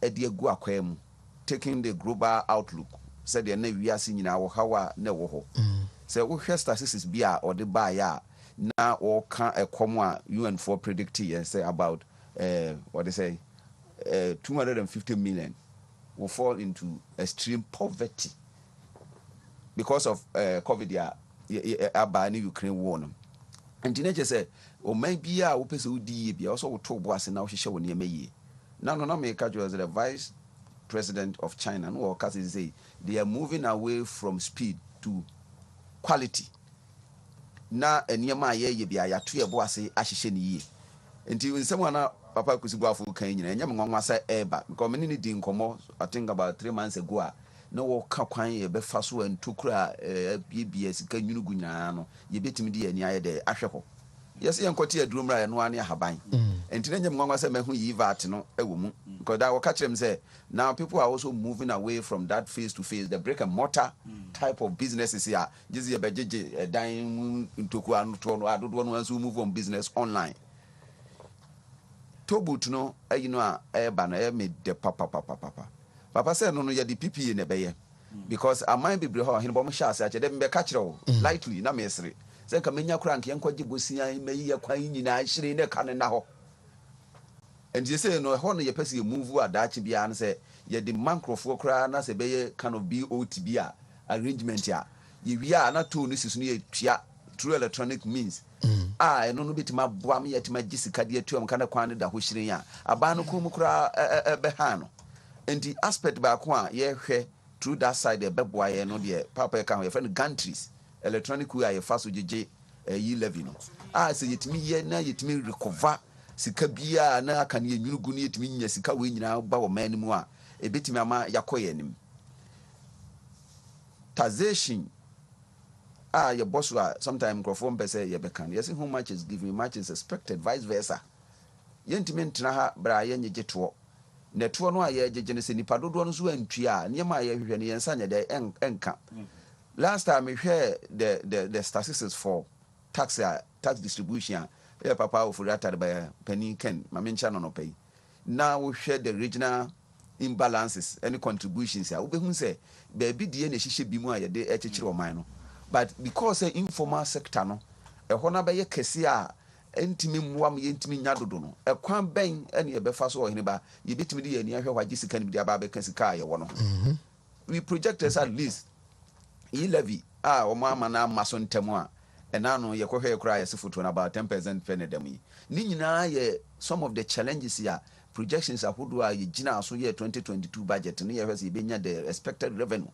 a dear guaquem, taking the global outlook, said the name we are seeing in our how never. So we share statistics be or the buyer now or can a comma UN for predicting and say about what they say 250 million. Will fall into extreme poverty because of COVID about Ukraine war. And teenagers say, or maybe I will pursue the also told us and now she show near me. Now, no, make as the vice president of China, no, because say they are moving away from speed to quality. Now, and near my year, be I 2 years, I should Until someone Papa Kusibuafu Kane and Yamma say Eba, because many didn't come. I think about 3 months ago. No Kakwany, Befasu and Tukra, BBS, Kanyuguniano, you bit me dear near the Ashako. Yes, young Cotia Drumra and 1 year Habai. And then Yamma said, who ye vat, no, a woman, because I will catch them say, now people are also moving away from that face to face, the brick and mortar type of businesses here. Just a budget, dying into Kuan, I don't want to move on business online. Tobut no, you know, banner made the papa. Papa said, no, you're the PP in the bay. Because I might be behind him, but I didn't be catch lightly, no mystery. Say, Camina crank, young Quajibusia, may acquaint in I should in a cannon now. And you say, no, honor your person move at that be answer, yet the mancro for crying as a bay kind of BOTB arrangement. Ya, if you are not too, this is near through electronic means. I no bit my boam yet my Jessica dear to kind of quantity that which ya a banocumukra behano. And the aspect back one, ye through that side, the beboy no dear papa can your friend gantries, electronic way I fast with J. Ye levino. I say it me ye na yet me recover. Sikabia na can ye new guni to me, Sika win now, bow man moi, a bit mamma yakoyenim. Taxation. Your boss will sometimes perform better. You can. Yes, how much is given, much is expected, vice versa. Yentimen Tinaha, Brian, you get to Netuano, I genesis, Nipado, and Tria, near my and Sanya, the enca. Last time we heard the statistics for tax distribution, Papa for that by Penny Ken, my mention on pay. Now we share the regional imbalances, any contributions. I will say, baby, the she should be more a day at or minor. But because the informal sector no e hona be ye kese a entimi muam ye entimi nyadodo no e kwan ben ene e befa so ohene ba ye betimi de ye ni ahwe waje sika ni de aba be kasika ye wo no we projectors at least e levy o ma ama na maso ntemu a e na no ye kohwe kura ye sefoto na about 10% fene dem yi ni nyina ye some of the challenges here projections ahodo a ye gina so ye 2022 budget no ye hwese ye benya the expected revenue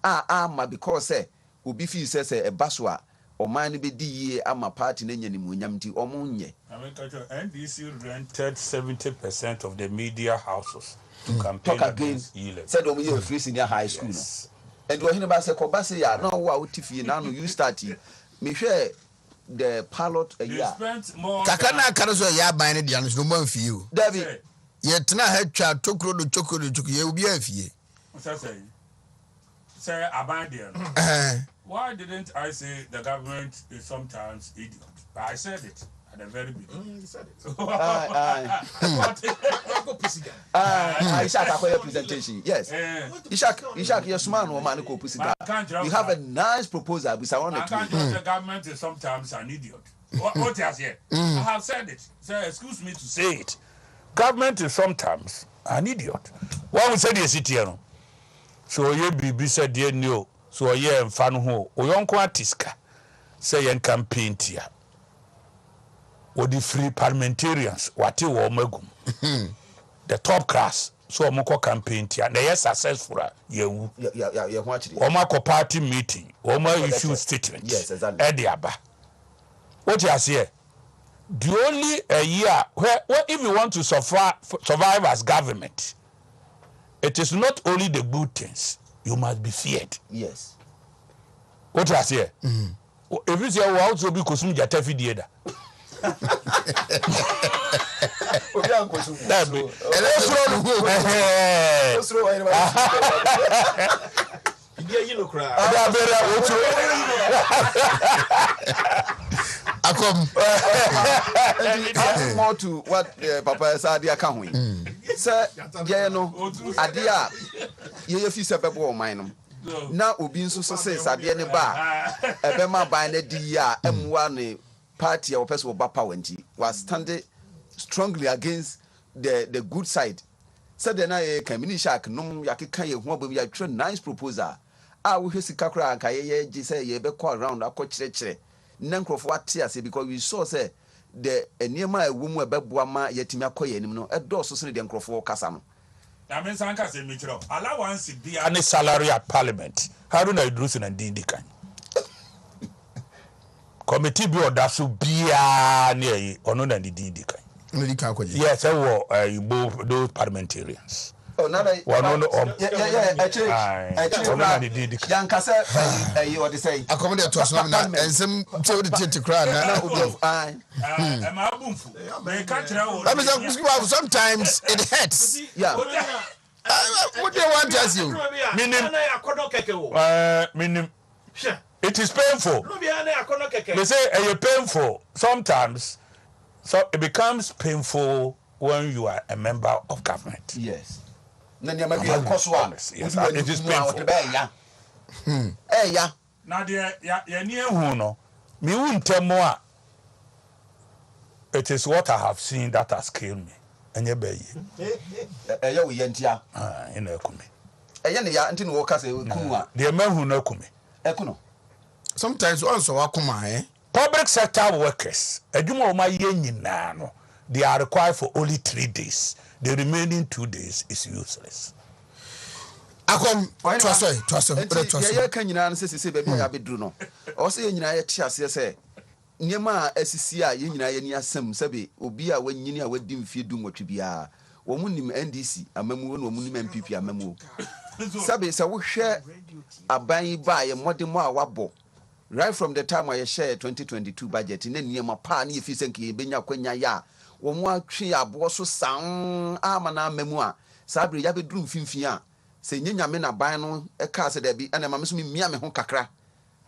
ma because Ubi fi says a baswa or mine be di ama party nanyani munyamti or munye. NDC rented 70% of the media houses to campaign against E-level. Said on you free senior high school. Yes. And we're about to say, ya no wow tiffy now you starting. Me share the pilot a year. Kakana Karaso ya buying it, no more for you. David, yet na head child took road to chocolate to you be a fee. What's that saying? Say, abandon. Why didn't I say the government is sometimes idiot? I said it at the very beginning. You said it. Ishak, I your presentation. Yes. Ishak, your smart woman who pussy. You have a nice proposal. I can't judge the government is sometimes an idiot. What else here? I have said it. So excuse me to say it. Government is sometimes an idiot. Why we said yes, it so you be said dear no. So yeah, and fan ho o yonko atiska say yen campaign tia o the free parliamentarians wate wo magum the top class so omko campaign tia na yes successful yewu yeah ho akire o ma party meeting o ma issue statement yes exactly ediaba what you say the only a year where if you want to survive as government, it is not only the good things. You must be feared. Yes. What I say? If you say, "Wow, so be kusum jata fidieda." More to what Papa Sadia can sir, yeah, no, Adia, ye fi se bebo mine na obi nso so say Sadia ne ba e be ma ban na di ya emwa ne party a person oba power nti was standing strongly against the good side. Said na ye kamini shark no yakeka ye ho abom ya try nice proposal a wo hwesi kakra anka ye gi say ye be call around akọ na nkrofo ate ase because we saw say the eniema ewu mu ebeboa ma yetimi akoye enim no edoso so ne de nkrofo kasa no na men san kasa mi kiro allowance be any salary at parliament Haruna Idris na ndindi kan committee bi odaso bia na yi ono na ndindi kan Yes, I were both those parliamentarians. Oh, no, yeah, actually, Yankasa, you what to say? Accommodate to us now, and some told the to cry. Sometimes it hurts. Yeah. What do you want to ask you? Meaning, it is painful. They say it's painful. Sometimes, so it becomes painful when you are a member of government. Yes. Then you might be a cost one. Yes, it is painful. Hey, yeah. Now, dear, near Huno, me won't tell more. It is what I have seen that has killed me. And you bay. Yo, Yentia. In a kumi. A yan until walkers a kuma. The men who know kumi. Econo. Sometimes also Akuma, eh? Public sector workers, a juma my yen nano, they are required for only 3 days. The remaining 2 days is useless. Akom, trust. Yeah, can you answer? Say, baby, I be Bruno. Or say, you know, say, Niema SCA, you know, any some sabi, Obia when you know what dim feed doom what you be a woman NDC, a memo, woman MPP, a memo. Sabi, so we share a buy a modern wabo. Right from the time I share 2022 budget, in any my pani if you think you been ya quenya ya, one more tree a bosso sound, amana memoir, Sabri yabe drum finfia, say Nina mena bino, a cast there be, and a mamma me hon kakra.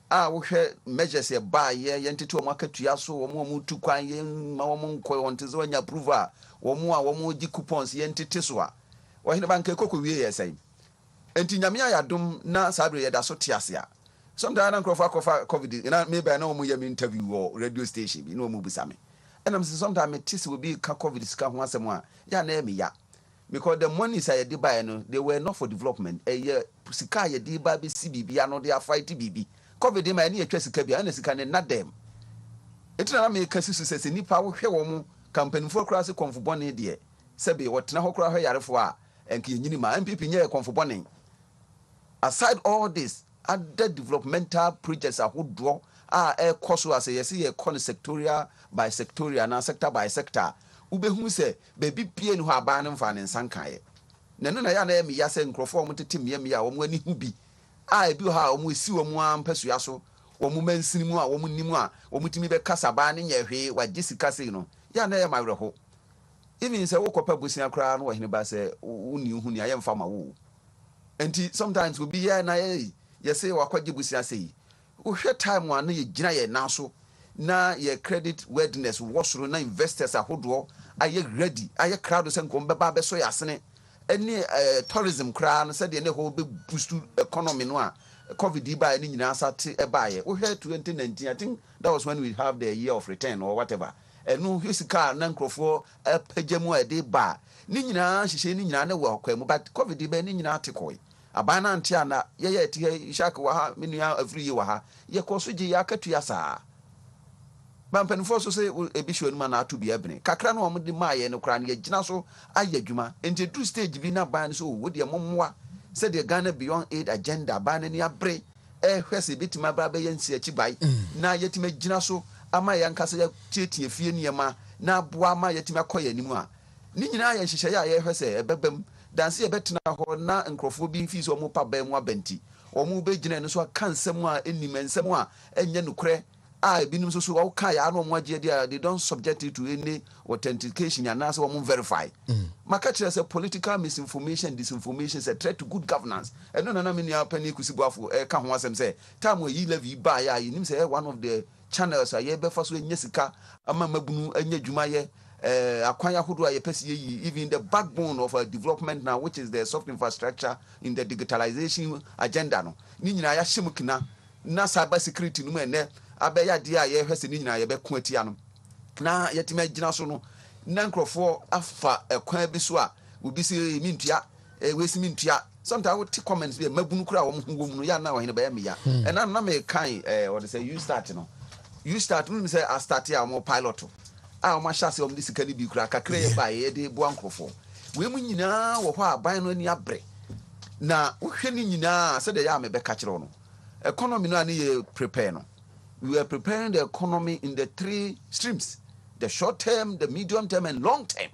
Ah, we share measures a buy ye, yenti to a market to yaso, or more to quine, mamon coy on Tizonia prover, or more di coupons yenti tiswa. Or in the bank a cocoa, ye say. And Tinyamia dum na Sabri da sotiasia. Sometimes I don't COVID, and maybe I know my interview or radio station, you know, Mubisami. And I'm sometimes a tis will be COVID scam once a month. Ya name me ya. Because the monies I did buy, they were not for development. A year, Pusika, de baby CBB, I know they are fighting BB. COVID, they might need a trace cabby, and it's not them. It's not me, Cassis says, any power show company for cross a comfort bonnet, dear. Sabi, what now cry yarafua, and Kinima, and people near comfort bonnet. Aside all this, other developmental projects are who draw air cost as a see a sectorial by sectorial and sector by sector. Ube who say, baby Pien who are banning fan and sankai. Nanuna yana me yas and conform to Tim Yamia or when he be. I do how we see one persuaso, or woman cinema, woman nimua, or mutimi casa banning your hay, what Jessica Sino. Yana my roho. Even is a walk up with a crown or in a bass, who knew who I am from a woo. And sometimes will be ya na yes, say, or quite Jibusia say. We share time one ye gina now so. Na ye credit worthiness was through na investors a who draw. Are ye ready? Are ye crowd and come back so yasne? Any tourism crown said the whole big boost to economy noir. COVID by any answer to a buyer. We had 2019. I think that was when we have the year of return or whatever. And no, here's a car, Nanko for a pejamo a day bar. Nina, she say Nina, no work, but COVID by any article. Abana antiana ye tie shakwa minua afri wa ye kosoje ya katu ya saa bampanfo so say ebishu enu na atu bi ebene kakra na omde maaye no kra na ye gina so ayadwuma enti du stage bi na ban so wo de mommoa said the Ghana Beyond Aid agenda ban ni abre hwese bitima bra be yansi achi bai na yetima gina so ama yankasa ya tietie fie niema na aboa ama yetima koya nimu a ni nyina ya hyehyɛ ya ye hwese ebebam danse ye betena ho na nkrofo bi mfi so mo pa ba mu abanti omo be gina no so aka nsɛm a enim nsɛm a enye nokre a ebinum so wo ka ya no mo agye dia they don't subject it to any authentication and as wo verify maka kire say political misinformation disinformation is a threat to good governance and no na me nia pani kusibuafo ka ho asɛm say time we level ba ya enim say one of the channels a ye be fa so enye sika ama mabunu enye dwuma ye akwanya hodo a yepesi even the backbone of development now, which is the soft infrastructure in the digitalization agenda no ni nyina ya hyemukina na cyber security no ene abeya dia ye hwese ni nyina ye be ko atia no na yetima gina so no na nkrofo afa ekwan bi so a obi si mintua wesi mintua sometimes what comments be mabunu kura wo mu no ya na wo hene ba ya me ya na na me kan what they say you start no say I start here mo pilot a ma hyase om disika ni bi kura kakra ye ba ye de bo ankrofo we mu nyina wo ho aban no ani abre na wo hwe ni nyina se de ya me be ka kire no economy no ani ye prepare no we were preparing the economy in the 3 streams the short term, the medium term, and long term.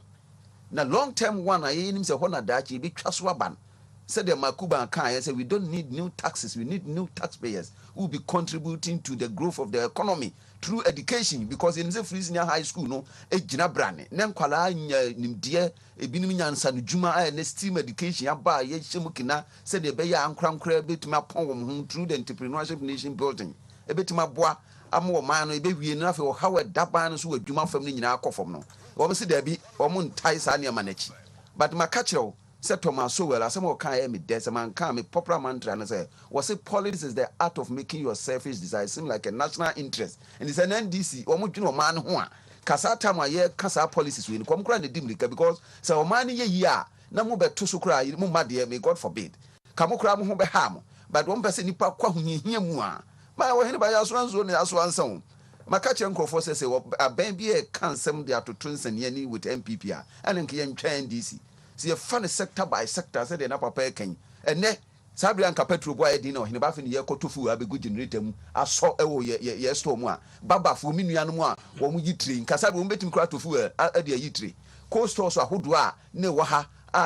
Now, long term one, I him say, "Hona dachi be trustwaban." Said the Makuba Kai, say we don't need new taxes, we need new taxpayers who will be contributing to the growth of the economy through education. Because in the free senior high school, no, a jina brane, nem kwala nimdia, a binimian san juma, and STEAM education, aba, ye shimukina, said the beya and cram crab bit my poem through the entrepreneurship nation building. A bit my bois, a more man, a baby enough, or how a daban who a juma family in our coffin. No, woman said there be, or moon ties on your manage. But my catcher. Said Thomas so well, as some can me there's a man can me popular mantra and say, was it politics is the art of making your selfish desire seem like a national interest. And it's an NDC, or much man who Kasa time a year Kasa policies will come cry the dimlica because so money ya na mo beto so cry, mo madia may God forbid. Kamokra mo be ham, but one person nipa kwa here mua. My way by us one zone as one song. My catcher uncle for says a baby can't send their to twins and yenny with MPPR and then can NDC. See a funny sector by sector, said the upper can. And ne Sabrian Capetro boy dino, in about in year cotofu, I be good generatum. I saw yes to moi. Baba for me, anuma, one we tree, Cassab will make him cry to fool at the yitri. Coast also a hoodwa, ne waha,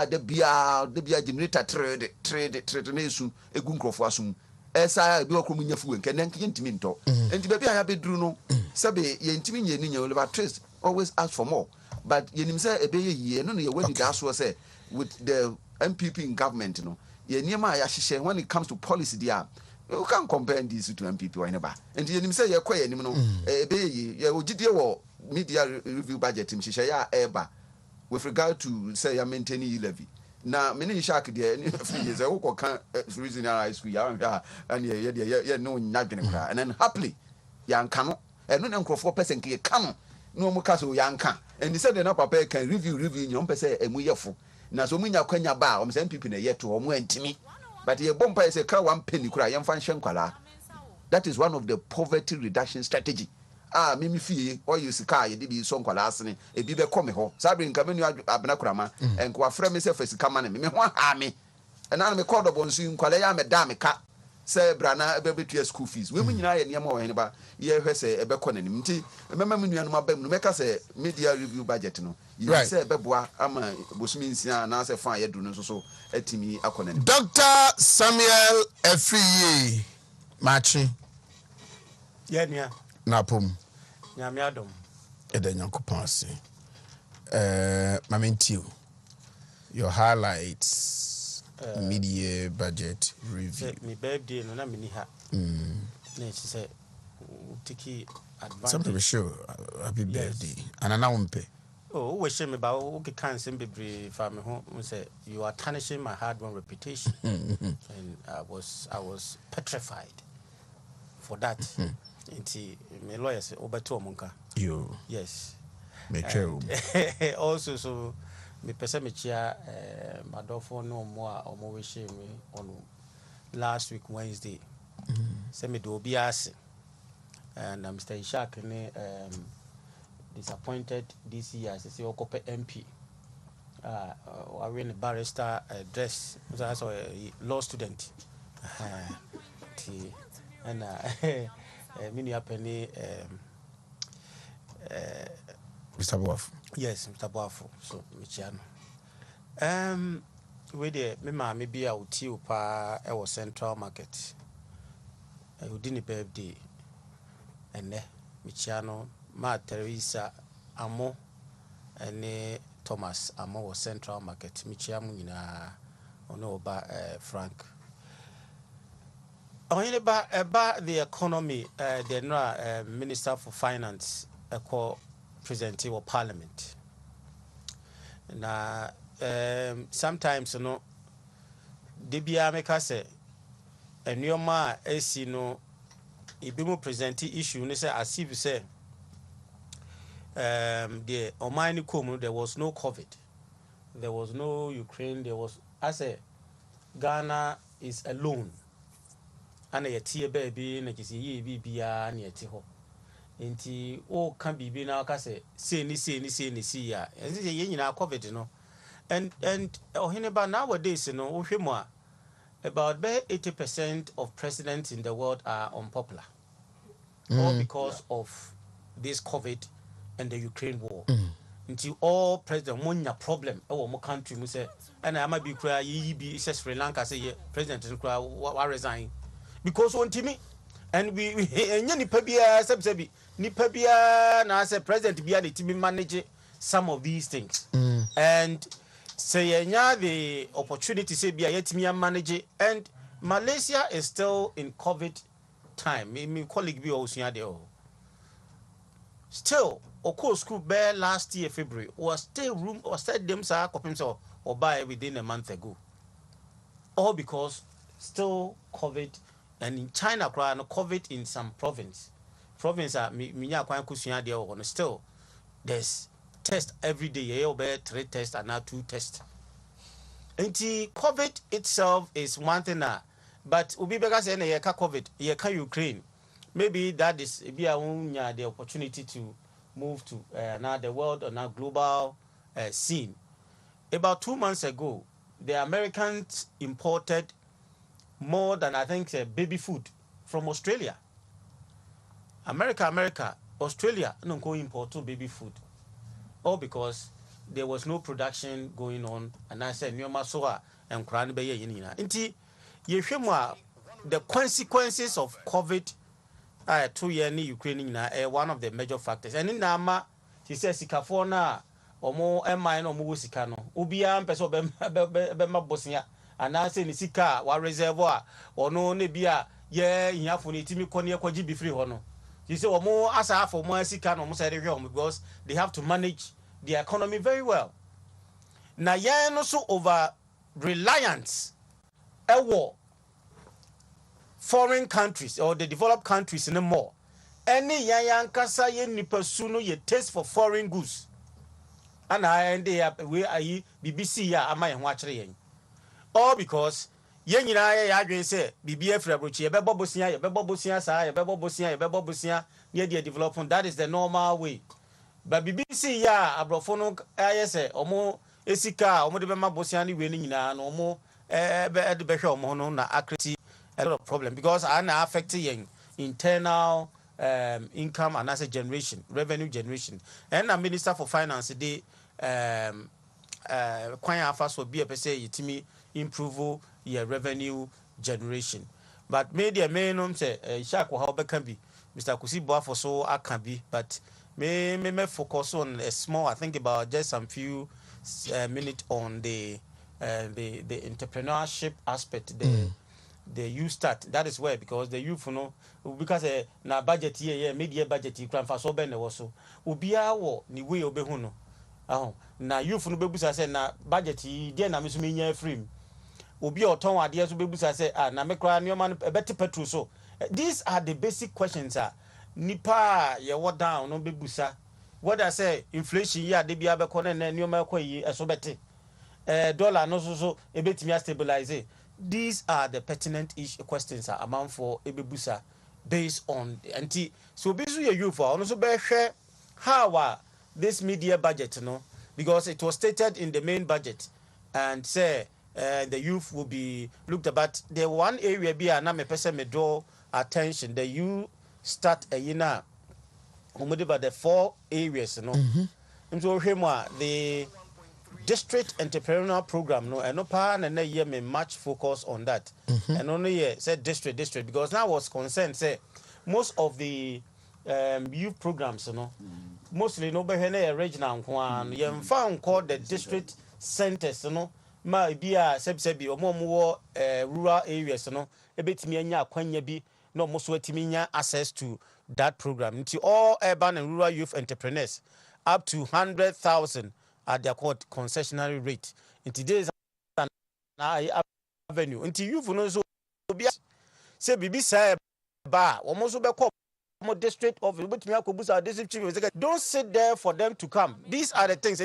the beer generator trade nation, a gunko for asum. As I do a communia fool and can then minto. And the baby I have a druno, Sabe, ye intimate in trace, always ask for more. But you say a year, no, when that's what say with the MPP in government, you know, ye near my ashisha when it comes to policy, dear, you can't compare these to MPP or anybody. And you say you're quite, you know, a bay, you media review budget in Shishaya Eba with regard to say, I'm maintaining levy. Now, many shark dear, and years ago, can't reason high school, and yeah, no, not gonna cry. And then happily, young canoe, and no uncle 4% can come. No more castle yanka. And he said the papa can review in your person and we are now so many Kenya bar, some people in a year to or more intimate. But your bumper is a car 1 penny cry, young function color. That is one of the poverty reduction strategy. Mimi fee, or you see car, you did be song colasini, a bibe come ho, Sabrin coming abnakrama, and qua frame myself as a command, me one army. And I'm a quarter bone soon, Qualea madame cat. Say Brana baby to school fees. Women I and Yamo and about ye say a beconity. Remember me and my bem make us a media review budget. No, you say Bebois, I'm a Busmin, and answer fire do so a Timmy Acon. Dr. Samuel Efriye Machi. Yeah, Napum. Yamiadum. Edenyanko Pansi. Mamintiu. Your highlights. Media budget review. Me birthday no na mini ha. Na she say tiki advantage. Something we show happy birthday. And I now pay. Oh, we shame me ba o ke kan sem bebre fa me ho say you are tarnishing my hard-won reputation. And I was petrified for that. Nti me lawyer say obeto omunka. You. Yes. Me true. Also so me pese me chia madofo no mo a omo we share me on last week Wednesday. Say me do obi ase. And Mr. Ishak ne disappointed this year as say okope MP. I win a barrister dress as a law student. And mini apeni Mr. Boaf. Yes, Mr. Boafo. So Michiano. We de me ma me bia uti upa e was Central Market. We didn't birthday. And Michiano, Ma Teresa Amo and Thomas Amo was Central Market. Michiamu ina ono ba Frank. Only about the economy, the Minister for Finance presenting or Parliament. Now, sometimes you know, the BMK say, and your ma is Ibimu presenting issue. And say as if you say, the Omani Kumu there was no COVID, there was no Ukraine, there was. I say, Ghana is alone. And a tea baby, and it's ye be bia near Tiho. Inti o can be now say ni see ya. And this is yen COVID, you know. And Hineba nowadays, you know, about 80% of presidents in the world are unpopular. All because of this COVID and the Ukraine war. Until all president monya problem our country mu say and I might be cry be Sri Lanka say president cry resign because Wontumi and we nipa bia sebsebi nipa bia na say president bia the team manage some of these things and say the opportunity say bia yetimi manage and Malaysia is still in COVID time. Me colleague be also there. Still, of school bear last year February was still room or said them sir himself or buy within a month ago. All because still COVID and in China crying COVID in some province. Province are minya kwan kusuya there on still there's test every day. You bear 3 tests and now 2 tests. And the COVID itself is one thing but ubi bega say na yeka COVID, yeka Ukraine. Maybe that is the opportunity to move to now the world or now global scene. About 2 months ago, the Americans imported more than I think baby food from Australia. America, Australia no go import baby food. All because there was no production going on, and I said Nyoma Soa and Kran Beye Yinina. Inti Yeshemwa, the consequences of COVID 2 years in Ukraine one of the major factors. And in Nama, he says Sikafona or more mine or Musikano. Ubiam Peso Bema Bosnia, and I say Nisika, wa reservoir, or no Nebia, Yafuni Timi Konya Koji be free hono. He said, or more asa for more Sikano, because they have to manage the economy very well. Na also over reliance a war foreign countries or the developed countries no more. Any yan kasa ye nipasuno ye taste for foreign goods. And I we are BBC ya ama yen watch yen. All because yen nyina ya adwen say BBF rabrochi ye bebo bosia sa ye bebo bosia near the development. That is the normal way. But BBC ya abrofono ayese omo esika omo de bema bosia ni we ni nyina no omo be hwe omo no na akreti a lot of problem because I na affecting internal income and asset generation, revenue generation. And a minister for finance the kwanya afa so be say yitimi improve your revenue generation. But media may say shako how can be Mr. Kusi Boafo so I can be, but may focus on a small, I think about just some few minutes on the entrepreneurship aspect, the youth start. That is where because the youth because na budget here media budget you can for so ben so ubia wo ni way obehu no na youth no bebusa say na budget dey na me so menya free obi oton ade so bebusa say na me kra ne man better petrol so these are the basic questions nipa ye wo down no bebusa what I say inflation ya de bia be ko na ne ma ko yi eso bete dollar no so e betimi stabilize. These are the pertinent questions amount for ebebusa based on anti so basically you for also be share how this media budget because it was stated in the main budget and say the youth will be looked about the one area be na me person me draw attention the you start a about the 4 areas so the district entrepreneurial program and no pan and year me much focus on that and only said district because now was concerned say most of the youth programs mostly no be regional one you found called the district centers ma be a sebsebi omo rural areas e betimi anya akwanya bi no mo so atimi nya access to that program into all urban and rural youth entrepreneurs up to 100,000 at their court concessionary rate. In today's avenue, until you so say BB say ba almost be call district of don't sit there for them to come. These are the things.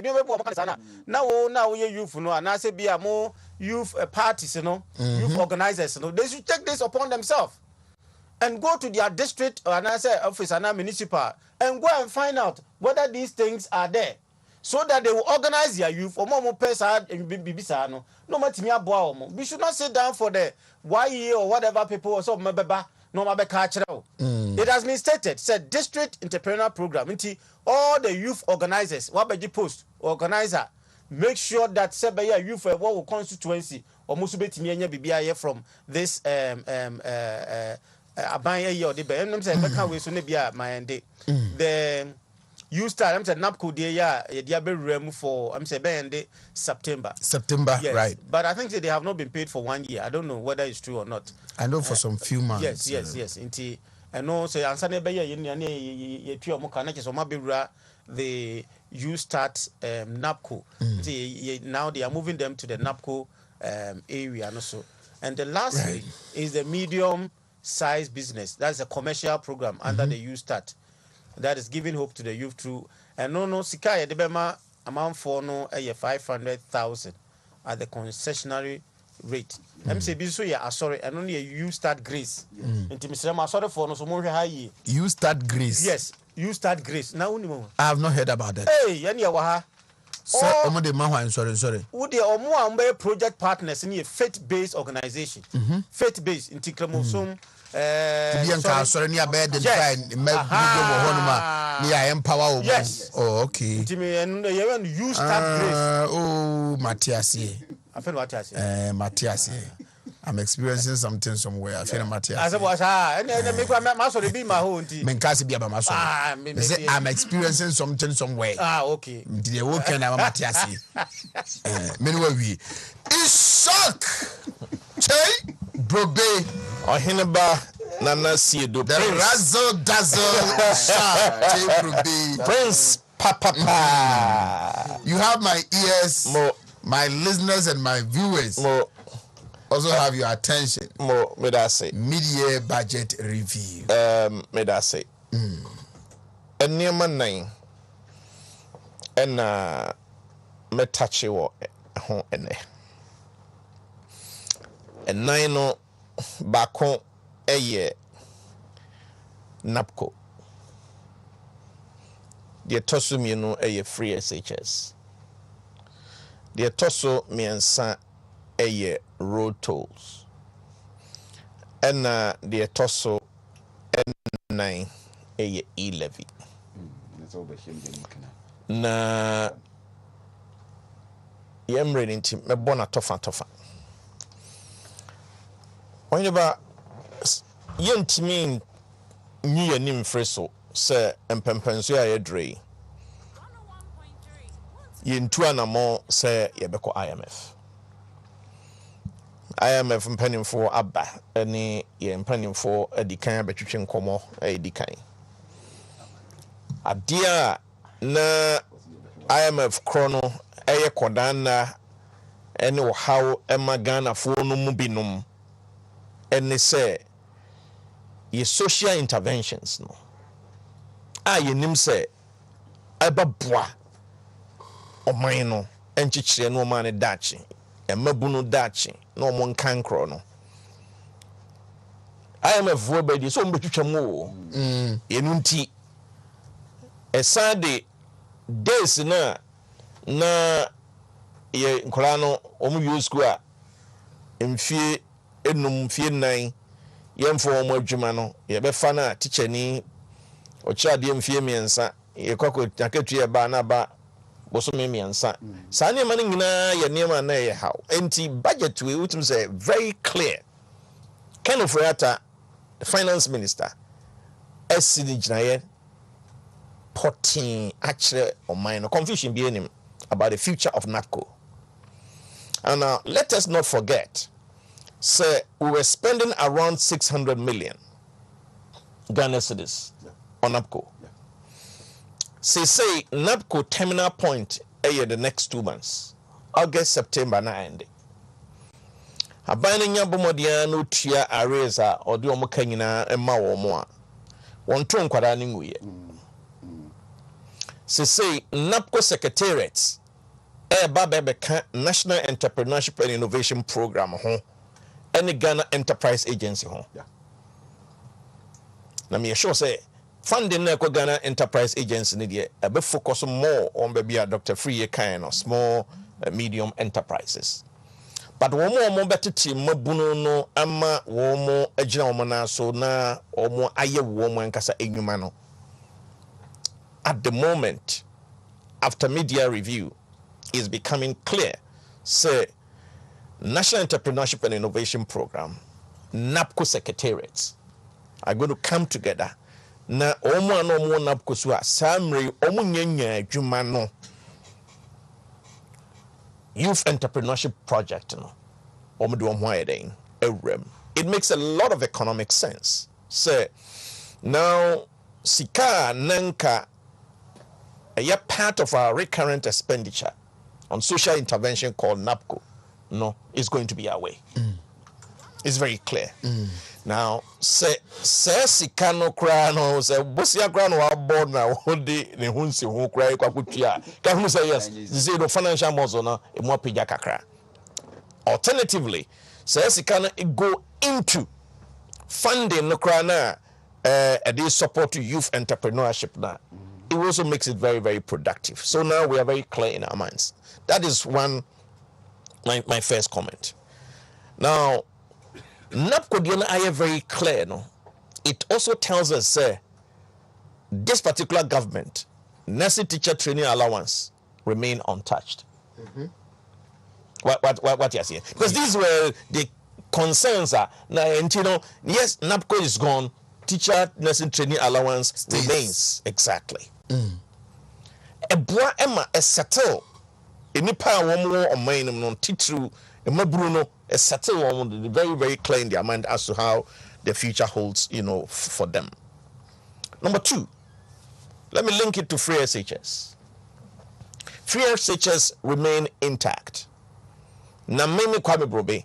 Now you youth and I say be a more youth parties, youth organizers, they should take this upon themselves and go to their district or office and municipal and go and find out whether these things are there. So that they will organize their youth or more person and no matimi aboa. We should not sit down for the YE or whatever people or so mebeba no ma be ka kire. It has been stated said district entrepreneurial program nti all the youth organizers what be post organizer make sure that say be youth for what constituency or musu betimi anya bibia from this aban ye or the be em say be kan we so na bia my ende the you start I'm say napco dey ya ye dia be rem for I'm say be ende September, yes. Right, but I think they have not been paid for 1 year. I don't know whether it's true or not. I know for some few months. Yes nti no say answer na be ye twa mo kana che so ma be wura the you start napco now they are moving them to the napco area and so. And the last thing is the medium size business. That's a commercial program under the youth start that is giving hope to the youth through and no sika ye de bema amount for no 500,000 at the concessionary rate. MC bi so ya sorry and only you start grace nti misrema sorry for no so mo hwe ha yi You start grace. yes you start grace now unimo I have not heard about that. hey yani ya wa ha So omo de man sorry wo de omo ambe project partners ni a faith based organization faith based nti kremosom Bien ka sorry ni abe identify me video mo hono ma ni I empower o. Yes. Oh, okay. nti me when you start grace Oh, Matthias. afen what I say Matthias. I'm experiencing something somewhere. I feel Matthias. as was and me ma sorry be my whole nti Men kasi bi aba ma so. Say I'm experiencing something somewhere. Okay Nti de wo kan na Matthias. Me no wi. Ishak. Chey Brobe Ohineba Nana Siedo the razzle dazzle Chey Brobe Prince Papa. You have my ears, Mo my listeners and my viewers also have your attention. Mo me da say Mid-year budget review. me da say Eniema 9 ena me touch wo ho ene. And 9 no bako eye napco. The tosu mienu eye free SHS. The tosu miensa eye road tolls. And the tosu N9 eye e-levy. Na yemre nti me bona tofa. Whenever yentimi nyi yanim freso se empempenso ya yedre yentu anamo se yebeko IMF mpanimfo aba ene ye mpanimfo adikan abetwetwe nkomo edikan adia na IMF krono eye kodana ene wo haw emagana fo no mu binom and they say ye social interventions no ye nim say eba boa oman no enchichire no man dachi emabu dachi no mo nkankro no IMF wo be di so mbetwetwa mu yenu nti esade days na ye nkola no omu use school a mfie enum fie nan yemfo omo adwuma no ye be fa na teacher ni ochiade mfie miensa ye kwako taketu ye ba na ba boso me miensa sa ne ma nyina ye niema na ye how enti budget we utum say very clear kind of reata the finance minister esini ginaye potting actually on mine confusion be enim about the future of NAPCO. And let us not forget, say we were spending around 600 million Ghana cedis on NAPCO. Say NAPCO terminal point the next 2 months, August, September na end. Abane nyabomodia no tua areza odi omo kanyina ema wo mo a wonto nkwada ne nguye. Say NAPCO secretariat beka National Entrepreneurship and Innovation Program ho any Ghana Enterprise Agency ho. Na me sure say funding na Ghana Enterprise Agency ni dey be focus more on baby Dr. Free kind of small medium enterprises. but womo betete mabunu no ama womo agina womo na so na womo aye womo ankasa enwuma no. At the moment, after media review, is becoming clear. Say, National Entrepreneurship and Innovation Program, NAPCO secretariats are going to come together. Na omo ano mo NAPCO so samre omo nyanya adwuma no youth entrepreneurship project no omo do omo ayeden ewrem. It makes a lot of economic sense. Say, now sika nanka a part of our recurrent expenditure on social intervention called NAPCO, no, is going to be our way. It's very clear. Now, say sikano krano say bosia krano wa board na hodi ne hunsi hu kra kwa kutua. Ka hu say yes, say the financial muscle na e mo pija kakra. Alternatively, say sikano go into funding no krana a support to youth entrepreneurship na. It also makes it very, very productive. So now we are very clear in our minds. That is my first comment. Now, NAPCO I am very clear. No? It also tells us this particular government, nursing teacher training allowance, remain untouched. What you're saying? Because these were the concerns. Yes, NAPCO is gone. Teacher nursing training allowance remains. Exactly. Ebwa Emma is settle. Enipa womo o main no titru emaburu no is settle on the very, very clear in their mind as to how the future holds, for them. Number 2, let me link it to free SHS. Free SHS remain intact. Na mimi kwame brobe.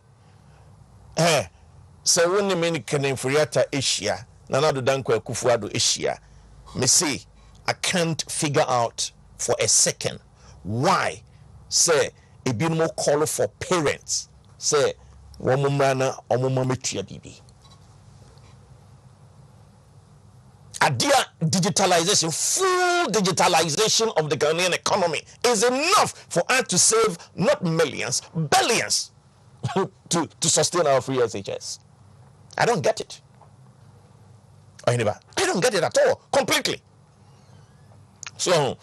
So when the many can infuriata Asia, Nanado Danko Kufuado Asia, me say I can't figure out for a second why say a bit more call for parents say womumrana omumametua bibi. Adia digitalization, full digitalization of the Ghanaian economy is enough for us to save not millions, billions to sustain our free SHS. I don't get it. I don't get it at all, completely. So,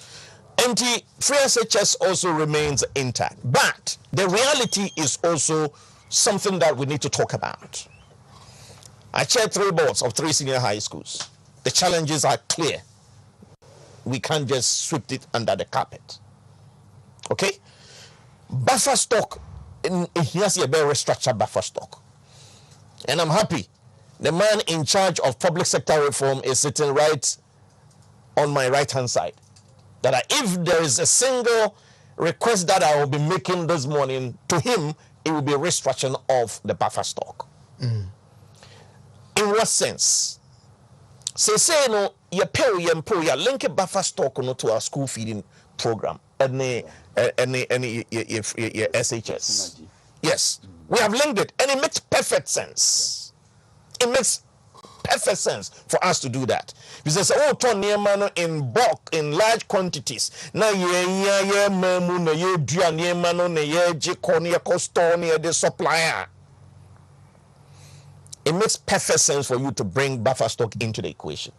free SHS also remains intact. But the reality is also something that we need to talk about. I chaired 3 boards of 3 senior high schools. The challenges are clear. We can't just sweep it under the carpet. Okay? Buffer stock, here's a very structured buffer stock. And I'm happy. The man in charge of public sector reform is sitting right on my right-hand side. That if there is a single request that I will be making this morning to him, it will be a restructuring of the buffer stock. In what sense? Say no, you pay you link a buffer stock to our school feeding program and SHS. Yes, we have linked it, and it makes perfect sense. It makes perfect sense for us to do that. Because turn near man in bulk, in large quantities. Na ye memu na ye dua near mano na ye jiko near costo near the supplier. It makes perfect sense for you to bring buffer stock into the equation.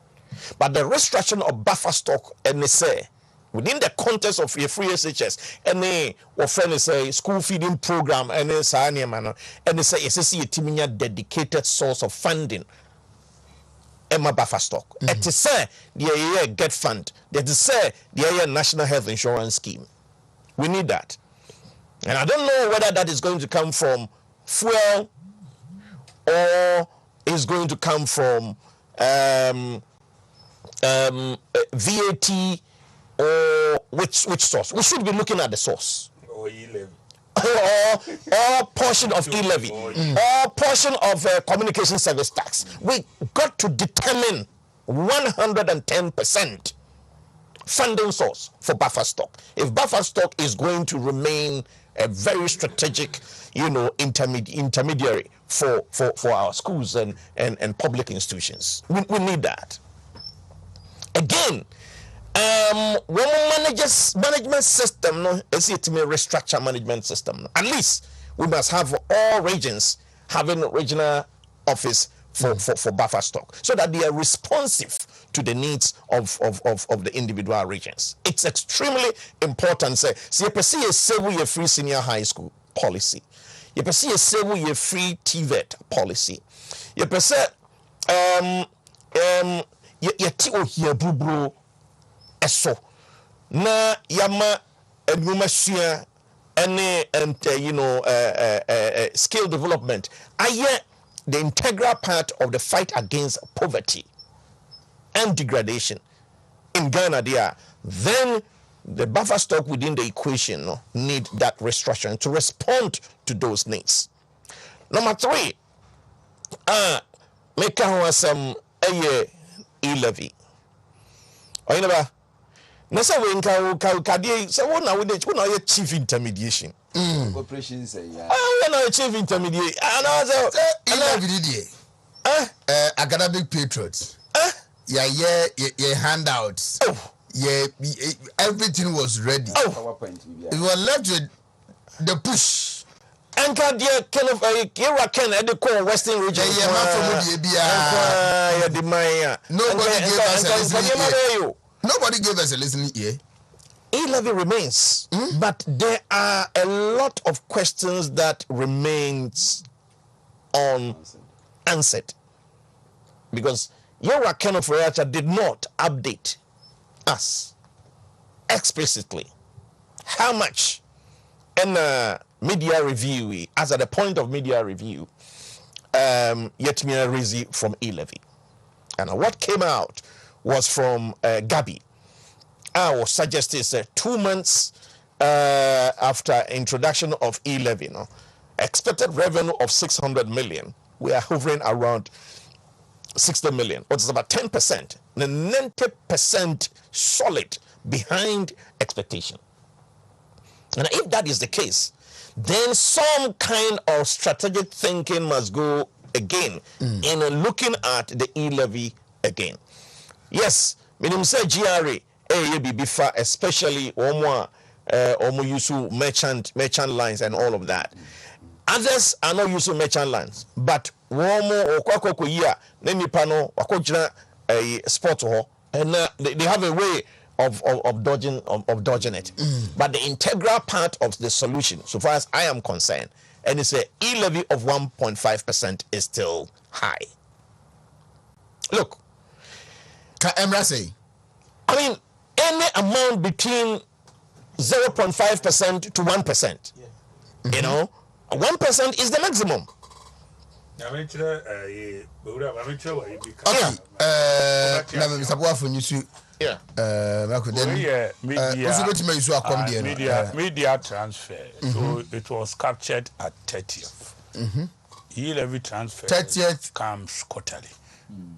But the restriction of buffer stock, and they say, within the context of a free SHS, and they say school feeding program, and they say, it's a dedicated source of funding. Emma buffer stock. It is say the get fund. That is say the national health insurance scheme. We need that. And I don't know whether that is going to come from fuel or is going to come from VAT or which source. We should be looking at the source. Or e-levy. or portion of e-levy, or portion of communication service tax. We got to determine 110% funding source for buffer stock. If buffer stock is going to remain a very strategic, intermediary for our schools and public institutions, we need that. Again, when management system, no, it's it me restructure management system. At least we must have all regions having regional office for buffer stock so that they are responsive to the needs of the individual regions. It's extremely important. Say, you pursue a 7-year free senior high school policy. You pursue a 7-year free TVET policy. You pursue you bubro eso na yama enuma and skill development. The integral part of the fight against poverty and degradation in Ghana there, then the buffer stock within the equation need that restructuring to respond to those needs. Number 3, make some e-levy. Or you know, Nasa we nka so what now we chief intermediation. Corporations say yeah. When I chief intermediate, and I academic patriots. Yeah, handouts. Oh. Yeah, everything was ready. Oh. We were left with the push. And kind of Kira Ken at the core Western region. Nobody gave us a listening ear. E-levy remains, but there are a lot of questions that remains unanswered because Yora Ken of Reacha did not update us explicitly how much in media review, as at the point of media review, yet me Rizi from e-levy. And what came out was from Gabi. I was suggested 2 months after introduction of e-levy, expected revenue of 600 million. We are hovering around 60 million, which is about 10%. The 90% solid behind expectation. And if that is the case, then some kind of strategic thinking must go again in looking at the e-levy again. Yes, minimum say GRA, especially Omo use merchant lines and all of that. Others are not using merchant lines, but Womo or Kwako year, Nenipano, Wakojina a sport and they have a way of dodging it. But the integral part of the solution, so far as I am concerned, and it's a e-levy of 1.5% is still high. Look, can Emra say? I mean, any amount between 0.5% to 1%. You know, 1% is the maximum. Yeah. Media transfer. So it was captured at 30th. E-levy transfer 30th comes quarterly.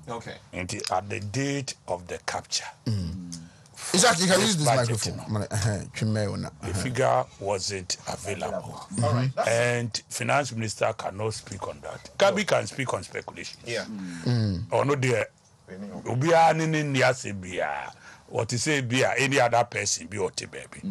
Okay. And at the date of the capture. Exactly, you can use this microphone. The figure wasn't available. And finance minister cannot speak on that. Gabi can speak on speculation. Yeah. Or no there. What to say be any other person be or baby.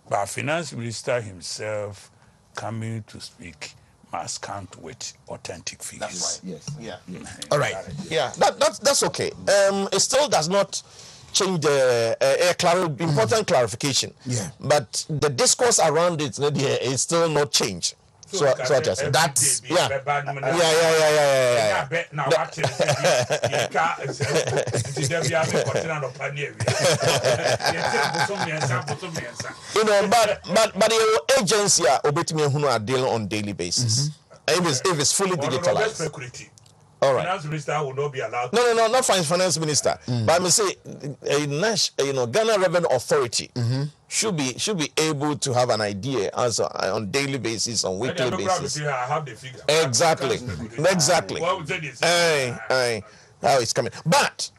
But finance minister himself coming to speak must count with authentic figures. That's right. Yes. Yeah. All right. Yeah. That's okay. It still does not change the important clarification. Yeah. But the discourse around it is still not changed. So that's yeah. You know, but your agency are dealing on daily basis. If it's fully digitalized. All right. Finance minister will not be allowed. No, not finance minister. But I say, Ghana Revenue Authority should be able to have an idea as on daily basis, on weekly basis. I have the figure. Exactly. How it's coming. But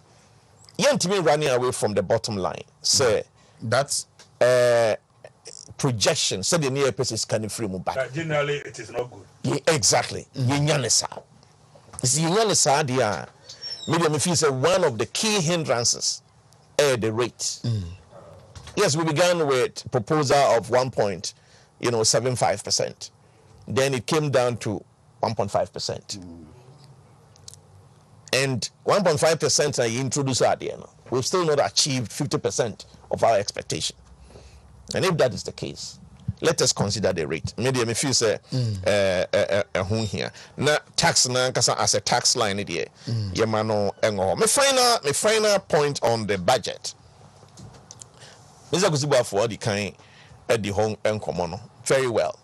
Yentimi running away from the bottom line. Say that's projection. Say the near person is coming free back. Generally, it is not good. Yeah, exactly. Medium fees are one of the key hindrances the rate. Yes, we began with proposal of 1.75%. then it came down to 1.5%. And 1.5% I introduced at the end. We've still not achieved 50% of our expectation. And if that is the case, let us consider the rate. Maybe I feel say here. Na tax na as a tax line there. Yemano engo. My final point on the budget. Mr. Kusiba for the kind at the home encomono. Very well.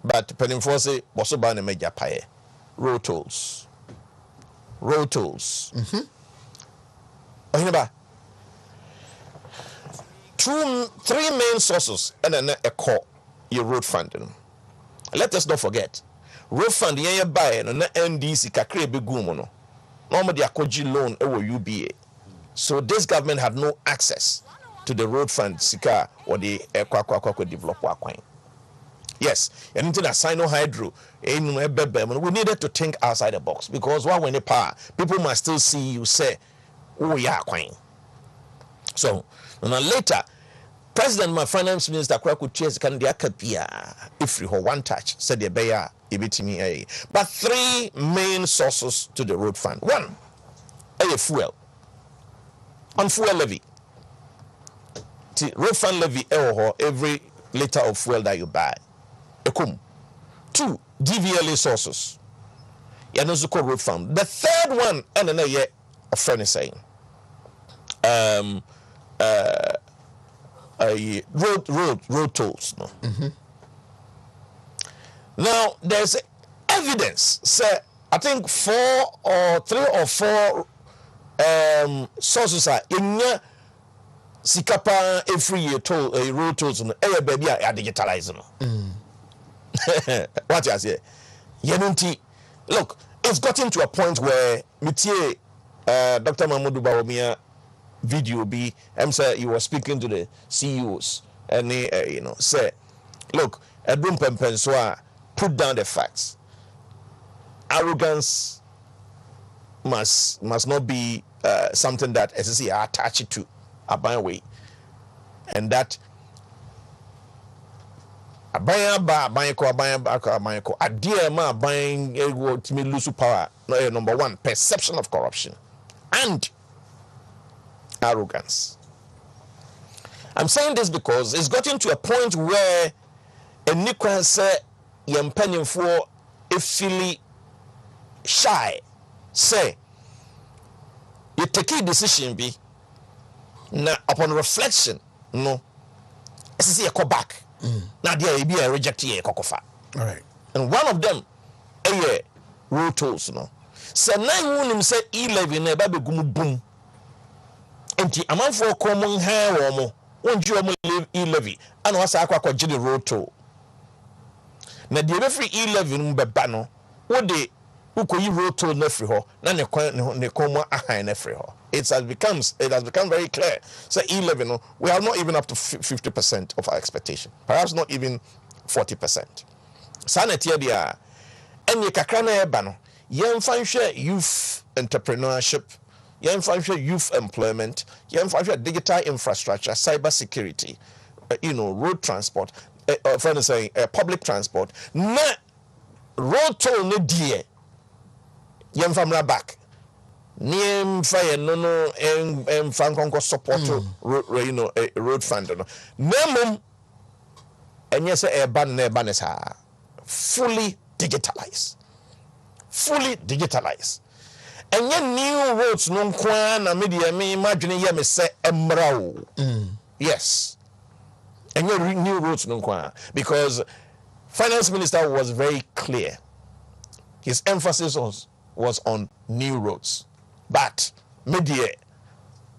But penenforce was about a major pie. Road tolls. Road tolls. Three main sources and then a core your road funding. Let us not forget. Road fund you buy no NDC kakre begumono. Normally akoji loan UBA. So this government had no access to the road fund sika or the develop akwan. Yes, and into the Sino Hydro, we needed to think outside the box because when the power, people must still see you say, oh yeah, queen. So now later, President, my finance minister, could chase can the akapia if you have one touch, said the Bayer, me. But three main sources to the road fund. One, fuel. On fuel levy. The road fund levy every liter of fuel that you buy. Two, DVLA sources. You know, so road fund. The third one, and then a friend is saying, road tolls. No. Now there's evidence. Say, I think 3 or 4 sources are in Sikapa every year toll road tolls on baby are digitalizing. What you say? Yenunti, look, it's gotten to a point where Mitier, Dr. Mahmoud Bawumia video be, say you were speaking to the CEOs and they, say, look, Edwin Pempenswa, put down the facts. Arrogance must not be something that SSC are attached to a byway, and that buying to me lose power. Number one, perception of corruption and arrogance. I'm saying this because it's gotten to a point where a Nikwan say you're penning for a feel shy. Say you take a decision be now upon reflection, no. SSC go back. Now there be a reject here kokofa. All right. And one of them road tolls no. Say now you say 11 na ba be gumu boom. Enti amanfo common hair wo mo. Wonju o mo E11 and wasa akwa the road toll. Na the every 11 beba no wo de ukoyi road toll na free ho na ne komo ahan na free ho. It has become very clear. So 11, we are not even up to 50% of our expectation. Perhaps not even 40%. Sanity dia enye kakra na eba no yen fanhwe youth entrepreneurship, yen fanhwe youth employment, yen fanhwe digital infrastructure, cyber security, road transport, friend saying public transport. Na road toll ne die yen famra back. Name fire no Franco support road fund no memum and yes a ban fully digitalized and your new roads no na media me imagine me say emrao yes and your new roads no because finance minister was very clear. His emphasis was on new roads. But media,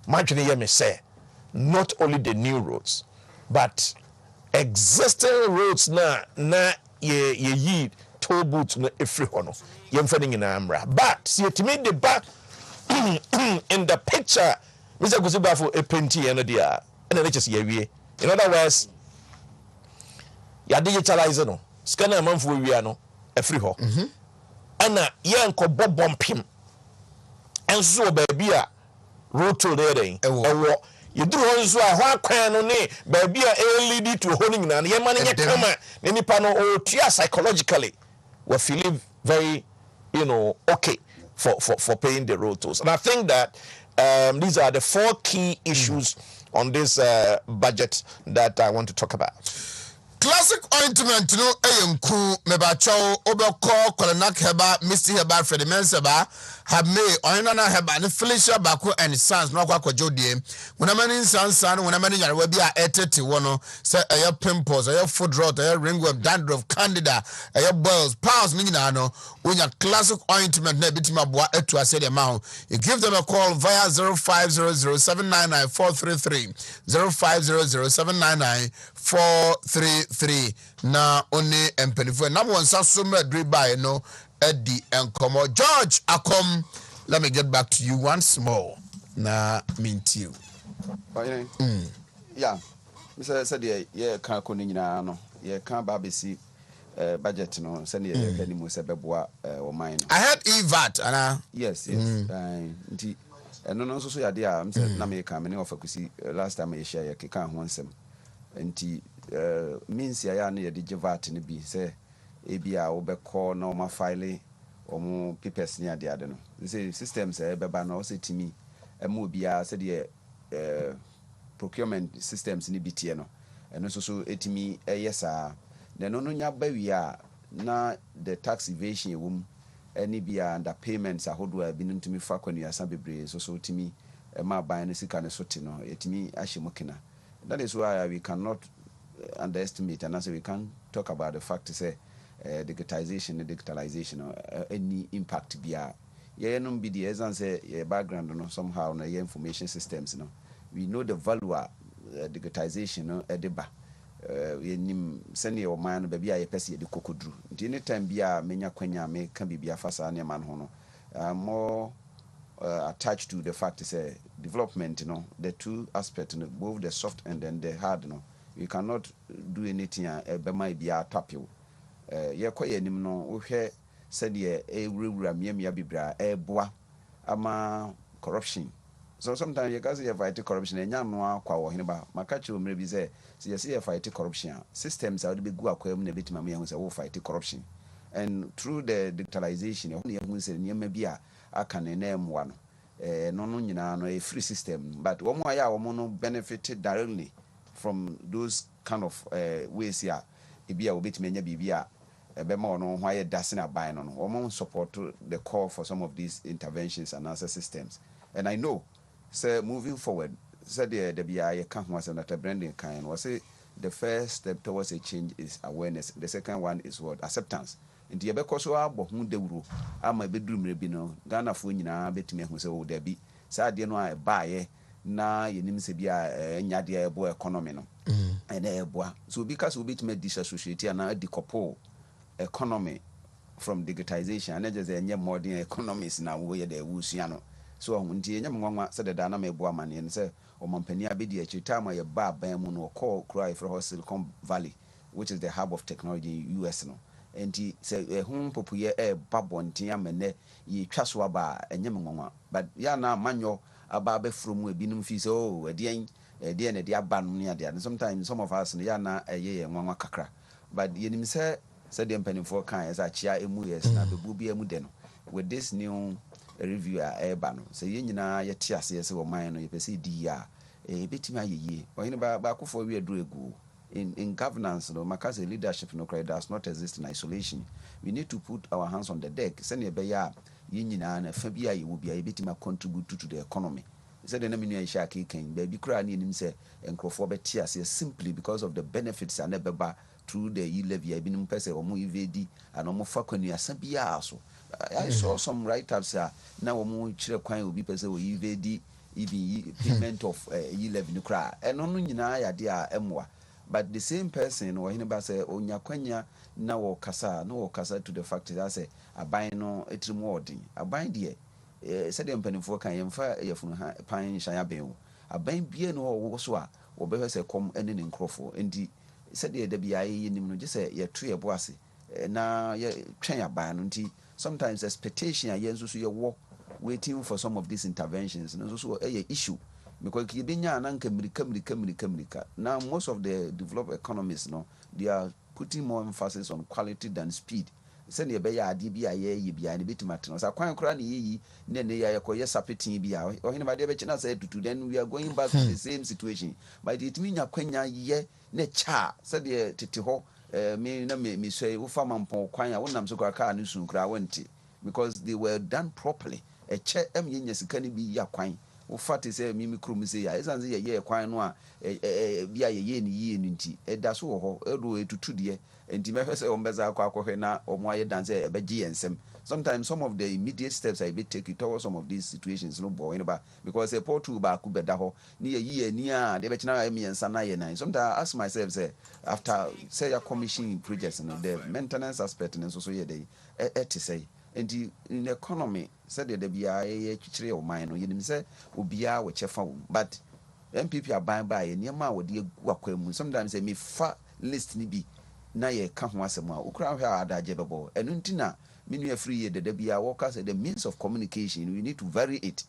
imagine me say, not only the new roads, but existing roads na ye toll booths na every one. Yem fending in Amra. But see to me the back in the picture, Mr. Kusiba for a plenty and dia and then just ye. In other words, ya digitalize no. Scanner man for we no every ho. And yan ko bob pim. And so baby road to there you do also a hwa kwan no ne baby lead to honing na ye man ye kama ne nipa no o tia psychologically were feeling very, okay for paying the road tolls. And I think that these are the 4 key issues on this budget that I want to talk about. Classic ointment no eyenku mebacho obeko kolonak heba misty heba Freddy Menseba have made oinana heba ne Felicia Bako and sons no kwa jodie when many sansan when many yarewa bi a etete wono say ayo pimples ayo foot rot ayo ringworm dandruff candida ayo boils piles ni nyina no when your classic ointment na bitima boa etu ase de ma ho you give them a call via 0500799433 0500799433 na oni empenifo na mo nsa so madri by no Eddie and Como George Akom. Let me get back to you once more. Na mint you. Yeah. Mr. Sadia, yeah, can't call no. Yeah, can't babisi budget no. Send you any more sebeboa or mine. I had EVAT, Anna. Yes. And no, so ya dear, I'm saying, Nameka, many of last time I share a kick on some. And means ya near the Javat in the B, say. Ebia obeko na oma file omo papers near the other no say systems beba na say timi emu bia say the procurement systems ni bitie no eno so etimi yesa na no nya ba wi a na the tax evasion ewum eni bia under payments ahodo a bi ntumi fa kwanu asa bebre so timi ma ban ne sika ne so ti no etimi ahye. That is why we cannot underestimate and as we can talk about the fact to say digitalization any impact bia ye no be the essence say background no somehow na your information systems no we know the value digitization no edeba we nim send your man ba bia ye pese ye de kokodru nti anytime bia menya kwanya me ka bibia fasa na man ho no more attached to the fact say development the two aspects both the soft and then the hard we cannot do anything be my bia tap you ye koye nim no wo hwe said ye ewurawura miamia bibra boa ama corruption. So sometimes you can say you fight corruption and no akwa wo hinba maka chi omre bi say you see you fight corruption systems are be go akwam na betima me hu say wo fight corruption and through the digitalization you hu say nyema bi a aka ne na emwa no no nyina no a free system but wo mo ya wo no benefited directly from those kind of ways here ebia obetime nya bibia ebema ono ho aye dase na ban no wo support the call for some of these interventions and answer systems. And I know say moving forward said the BI can was another branding kind was say the first step towards a change is awareness, the second one is what acceptance. And the abeko so abo hu dewuro ama bedrum rebi no Ghana fo nyina betime hu say o da bi sa de no a baaye na yenim se bia nyade ebo economy no and eboa so because we betime disassociate na decouple economy from digitization and just a modern economies na wo ye da wusua no so nti enya mwanwa se de na mebo amane ne se o mampani abedi a chita ma ye ba ban mu no call cry for Silicon Valley, which is the hub of technology in US no enti se hu popuye babontin amene ye twa so aba enya mwanwa but ya na manyo aba be from ebinum fi so edien na dia ba no ne ade sometimes some of us no ya na ye nwanwa kakra but yenim se the mpanimfo kan as a chia emu yes na bebu bia mu de no with this new review no so ye nyina ye tia se wo man no ye pese di a betimi ayeye oyine ba kofo wi aduru egu in governance no makaze leadership no does not exist in isolation. We need to put our hands on the deck send be ya ye nyina na fa bia ye wo bia ye betimi contribute to the economy. Said the name you share can baby cry nim say enkrofo be tia se simply because of the benefits and nebeba through the e-levy binum pese omo evedi and omo fa kwanu asabia so I saw some write-ups na omo kire kwan obi pese o evedi even payment of e-levy no kra eno no nyina ya de a emwa but the same person wo hine ba say onya kwanya na wo kasa to the fact that say aban no etrimu odin aban de said the mpanimfo kan yemfa yefunu ha pan hyan aban wo aban bie no wo so a wo be say kom ene ne nkrofo endi said the bia ye nim no just ye to ye boase na ye twen aban no nti sometimes expectation ye nso so ye wo waiting for some of these interventions no so issue because you benya na nka mirika now most of the developed economies no they are putting more emphasis on quality than speed send ye be ya bi a ye bi a ne betimatno sa kwan kra ne yi ne ne ya yekoye sapetin bi a ohine ba de be china say tutu then we are going back to the same situation but it mean nya kwanya ye ne cha se de tete ho me na me so wo fa mampon kwan a wonam so kwa ne sun kra wonti because they were done properly e che em ye nya sika ne bi ya kwan wo fa te say mi krom say ya esan say ye kwan no a bi a ye ni yi ni nti e da so ho edo etutu de enti me hwese o mbeza akwa na o mo aye dance e be gi ensem sometimes some of the immediate steps I be take towards some of these situations no boy anybody because a portu ba ku beda ho ni ye ni a de be china me ensa na ye nan sometimes I ask myself say after say your commission projects no the maintenance aspect and so ye dey to say and in the economy said the bia ye twire o man no ye nim say obia wo chefa wo but MPP are buying by any ma wo de agu sometimes say me fa list ni bi na ye ka ho asem a ukra hwa adaje bebo enu ntina menu free ye de bia workers the means of communication we need to vary it.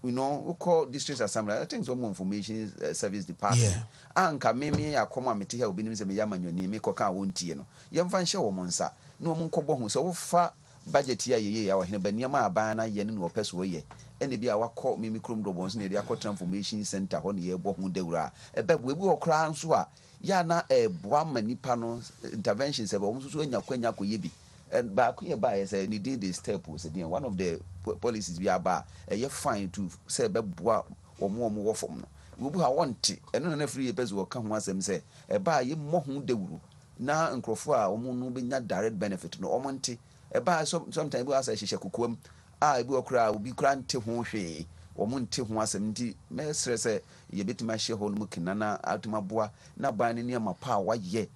We know we call district assembly I think some information service department anka me akoma mete here obi nim se me yama nwani me koka wontie no ye mfa nhye wo monsa na wo nkobɔ hu so wo fa budget ya ye ya wo hene ba niam aba na ye ne no peso ye ene bia wakɔ mimi krom do bonso ne dia kɔ transformation center ho ne ye bɔ hu dawura ebe bu ebi okra nso a ya na boa manipa no interventions ebe wo so anya kwanya koye bi and back here by say ni did this step was again one of the policies we are ba you fine to say be boa omo wo fom no we bu ha want eno na free person wo ka ho asem say e ba ye mo hu dawuru na nkrofo a omo no be nya direct benefit no omo nte e ba sometimes we asa hihye kokoam a ebi okra obi kra nte ho hwe omo nte ho asem nti me stress ye betima hye ho no mu kinana atuma boa na ba ne ne ma pa wa ye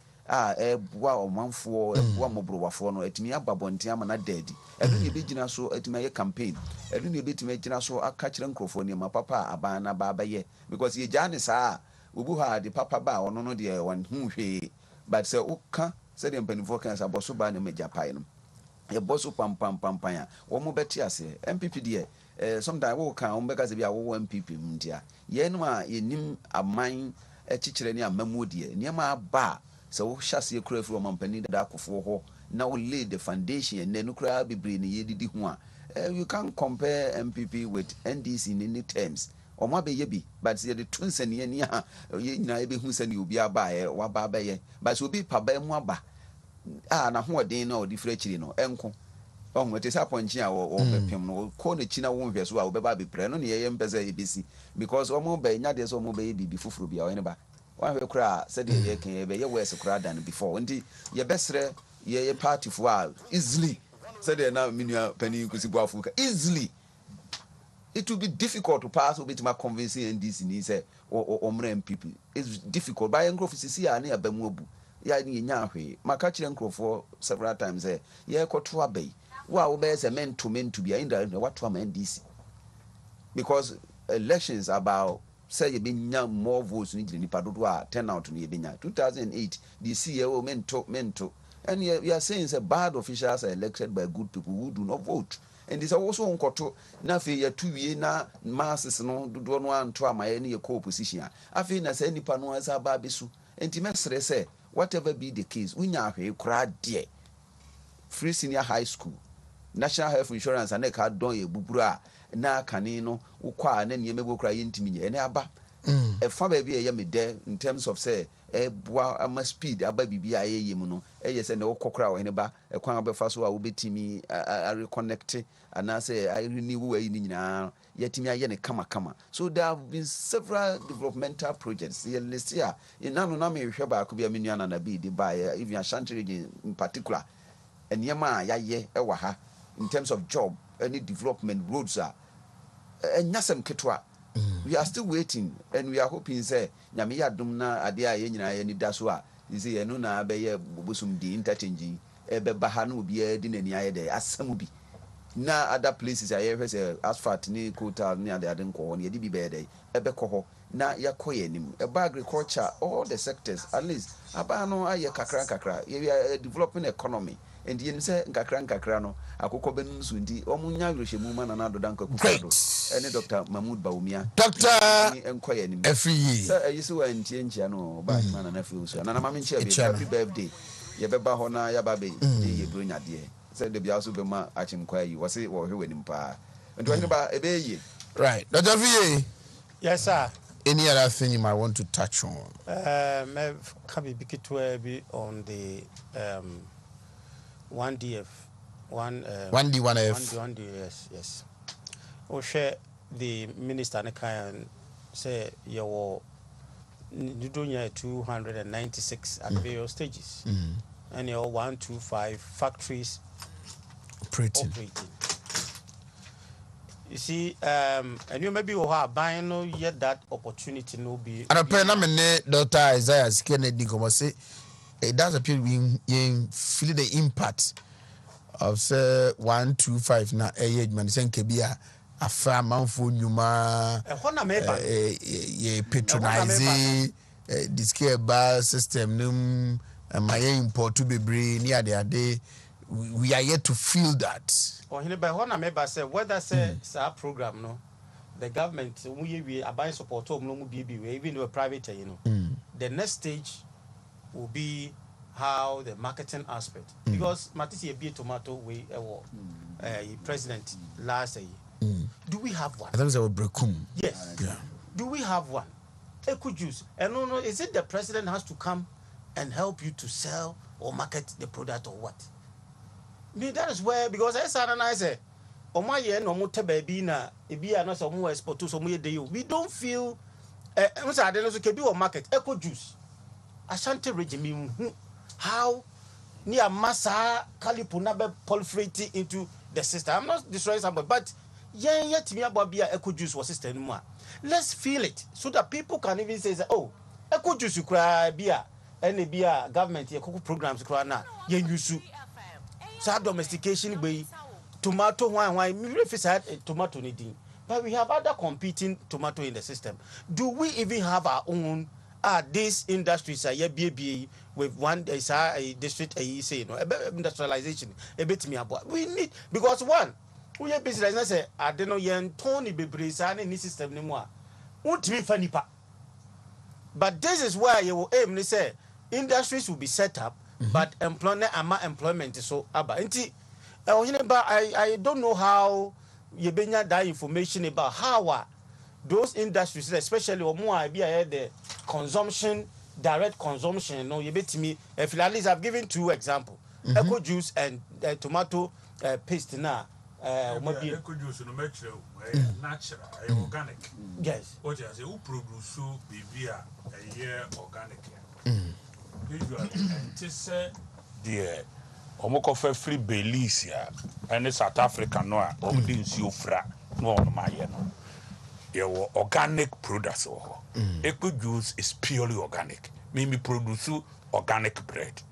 boa omanfo boa mobrowafo no etimi ababonte ama na daddy edu ne begina so etimi ye campaign edu ne betimi gina so aka kire nkrofo ne ma papa aba na ba ye because ye jane saa obu ha de papa ba ono no de won hu hwe but say uka say de mpanifo kan sa boso ba na mejapai no ye boso pam ya wo mo beti ase MPP de sometimes wo kan wo beka se bia wo MPP muntia ye no a ye nim aman ekikire ne amamu de ne ma ba so shase ye kura from mampani da akofo ho na we lay the foundation and then kura bebre ne ye didi ho a you can compare MPP with NDC in any terms o ma be ye bi but ye the tunsani ani ha ye nyina ye be hu sani obi aba ye wa ba ba ye but so obi pa ba mu aba na ho odin na odi fra chiri no enko ohun te sa ponchi a wo bepem no ko na chi na wo hwe so a wo be ba be pre no ne ye mpese e besi because o mo be nya de so o mo be bi fufuru bia o ne ba one we kura said ye can be ye west kura than before ndi ye besre ye party for easily said na minua pani kusibu afuka easily it will be difficult to pass obit ma convince NDC ni say o mra MPP it's difficult by nkrofo sisi ya na abamu obu ya ni nya hwe maka kire nkrofo several times ye koto abai wa wo be say men to be inda what to ma NDC because elections about say you been more votes in nipa dodo a turnout no you been 2008 the CEO mento and you are saying say bad officials are elected by good people who do not vote and this also nkoto na fe ya tuwie na masses no dodo no anto amaye ne ko opposition afi na say nipa no asa ba besu enti mesre say whatever be the case unya hwe kura de free senior high school national health insurance and ka don ye bubura na kane no ukwa na nieme bokura yentimi nye ene aba fa ba bi ye me de in terms of say boa ama speed aba bibia ye mu no ye say na wokokora wo hene ba kwan abefa so a wobetimi a reconnect and say I renew we ni nyina yetimi aye ne kama so there have been several developmental projects ye list here inano na me hwe ba ko bia menua na bi di ba even Ashanti region in particular enema ya ye ewa ha in terms of job any development roads are nyasem ketwa we are still waiting and we are hoping say nyame ya dum na ade a ye nyina ye ni da so a isi ye no na be ye bobosum di interchange e be ba ha na obi a di nani aye de asam bi na other places aye hwe say asphalt ni kota ni ade nko ne ye di bi be de e be ko na yakoye nim eba agriculture all the sectors at least aba no aye kakra we are developing economy and yen say nkakra no akoko benum so ndi omunya grohemu ma na do danka kufado ene Dr. Mahmoud Baumia Dr. enkoye nim every say ayisi wa ntie ntia no ba ma na fi so na mama nchia be happy birthday yɛbɛba hɔ na yɛaba bɛ yɛ bro nyadeɛ sɛ de bia so bɛma akyemkwa yi wɔse wɔhwɛ w'anim paa nti wɔhene ba ɛbɛyɛ Right. Dr. VA. Yes, sir. Any other thing you might want to touch on? Can be on the 1DF, 1D1F. 1D, yes. Or share the minister and say you doing 296 at various stages, and your 125 factories operating. You see, and you maybe buying no yet that opportunity no be. And a pen Dr. Isaiah Kennedy say it does appear we feel the impact of say 125 na age man saying kebia a farm for Numa patronize this care bar system num and my import to be brain near the day we are yet to feel that. Or he by one member say whether say our program no the government we are buying support no even though private the next stage will be how the marketing aspect because Matisi be tomato we president last year. Do we have one? I thought it was Brekum. Yes. Yeah. Do we have one? Eco juice. And no, is it the president has to come and help you to sell or market the product or what? That is where, because I said, and I say, oh my year, no more baby na, if you are not some more export to some way, we don't feel, I don't know, market, eco juice. Ashanti regime, how near Massa Kalipuna be proliferating into the system. I'm not destroying somebody, but yet me about beer eco juice was system more. Let's feel it so that people can even say, oh, eco juice you cry beer, any beer government, your programs cry now, use so domestication by tomato wine me refuse tomato needing. But we have other competing tomato in the system. Do we even have our own these industries are BB with one a district say no industrialization a bit me about we need because one we are business I say I don't know yen Tony Bebrisa and any system anymore won't be funny pa. But this is where you will aim to say industries will be set up but employment is so about I don't know how you bring that information about how those industries, especially or more the consumption, direct consumption. No, you bet me. If at least I've given two examples: eco juice and tomato paste. Now, eco juice no natural, organic. Yes. What you say? Who produce baby a year organic? Usually, and this the omokofe free Belize and South Africa no a didn't see fra no on my no. Your organic products eco juice is purely organic. Mimi produce organic bread.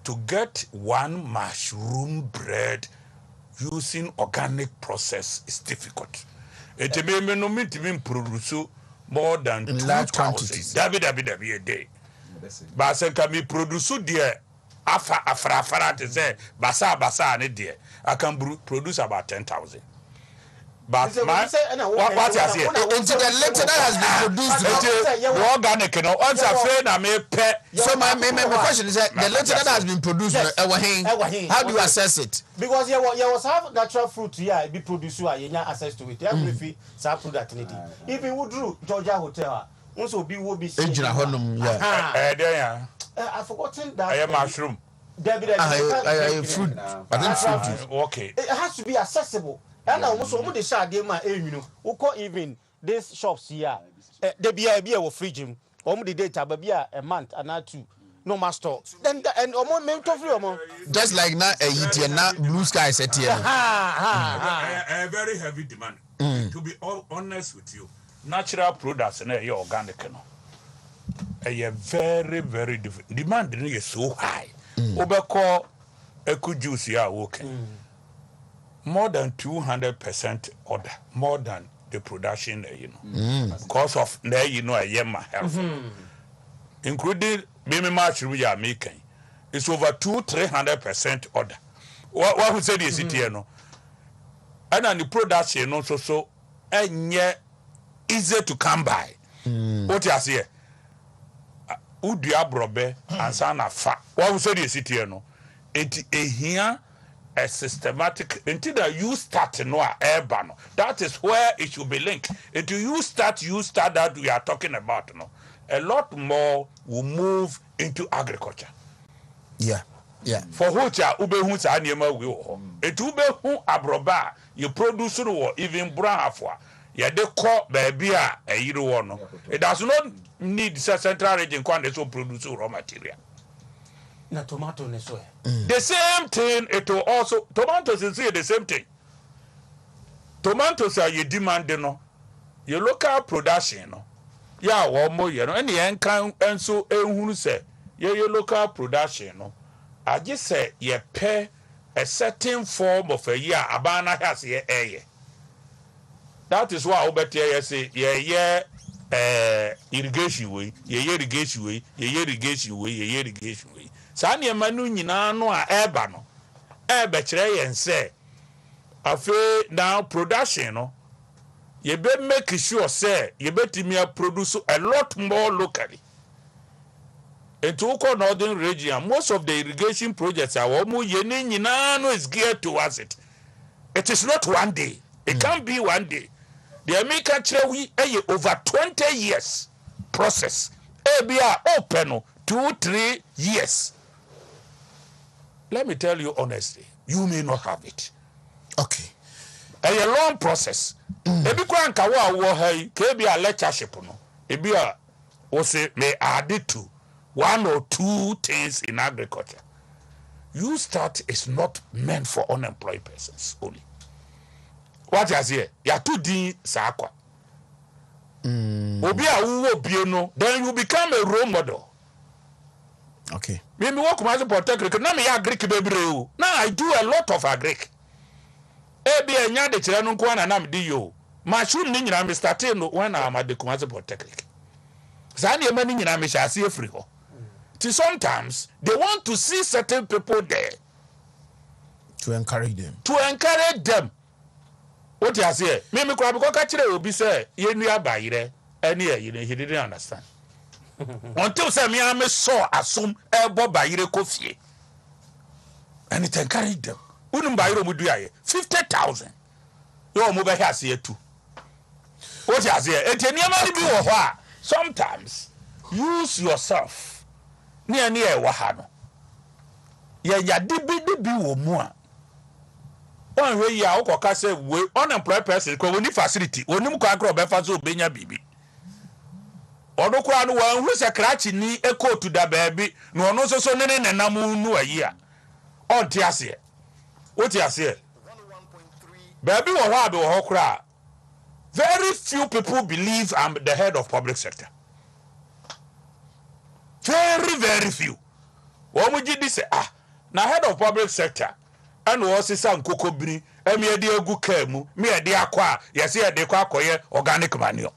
To get one mushroom bread using organic process is difficult. It may no mean to produce more than 2,000 a day. But I can produce dear afra to say basa ne dear. I can produce about 10,000. But what you say? Until the letter that has been produced, organic, you know. Once I say I may pay. So my question is that the letter that has been produced, how do you assess it? Because you was have natural fruit here, be produced, you have access to it. You have to some product in it. If you would do Georgia Hotel, also be will be. I've forgotten that. I am mushroom. Fruit. I think fruit. Okay. It has to be accessible. And almost all the shade who call even these shops here. They be a fridge. The data, but a month and not two. No master. Then and just like now, blue sky set here. A very heavy demand. To be all honest with you, natural products and organic. A very, very different demand is so high. Overcall eco juice here working. More than 200% order, more than the production, because of there, a yema health, including baby mushroom we are making. It's over 200-300% order. What we say is it here, no? And then the production also so and yet easy to come by. What you say? udua brobe ansa na fa what we say the city no it ehia a systematic until that you start no urban no that is where it should be linked until you start that we are talking about no a lot more will move into agriculture yeah for which ubehu sa niema we ho it ubehu abroba you produce no even brown afwa ya de ko baby a eyire wo no it does not need central region kwa dey so produce raw material na tomato ne so the same thing it will also tomatoes is the same thing tomatoes are you demand no your local production no ya wo mo ye no ene yen kan enso ehunu se your local production no age say ye pay a certain form of a year abana has ye eye that is why obetia ye say ye irrigation way ye irrigation way ye irrigation way ye irrigation way saa niema no nyina no a eba no ebe kire yen say afi now production no you be make sure say you betimi produce a lot more locally into northern region most of the irrigation projects are mo ye ni nyina no is geared towards it. It is not one day, it can't be one day. The American we over 20 years process be open 2-3 years. Let me tell you honestly, you may not have it. Okay. A long process. Ebi kwa nka wo ha ke bi a lectureship no. Ebi a wo say may add it to 1 or 2 things in agriculture. You start is not meant for unemployed persons only. What you say? Ya to din sa akwa. Obi a wo bie no, then you become a role model. Okay. Me work as a polytechnic. Na me agric bebre o. Now I do a lot of agric. Ebi enya de kire no nko na me di yo. Machine ni nyina me start no when I am at the Kumasi Polytechnic. Zani e mani nyina me sha ase free ho. Sometimes they want to see certain people there to encourage them. What you say? Me kwa biko ka kire obi say ye nua bayire ene ye he didn't understand. Until say me am so asum ebo bayire kofie. And it encourage them. Unum bayire mu dua ye 50,000. Yo mo be here say too. What you say? Eniama ni bi wo ho a sometimes use yourself. Ni e wa ha no ya dibi wo mu a on we ya ukoka say we unemployed person ko woni facility onim ko agro be fa so obenya bibi odokura no wan hu se krachi ni ekotu da baabi no ono so ne nenam nu ayi a on ti ase o ti ase baabi wo ho abi wo ho kura very few people believe I'm the head of public sector. Very, very few. What would you say? Now head of public sector, and was his son Kokobri, and me a dear good kemu, me a dear qua, yes, a dear quacoye, organic manure.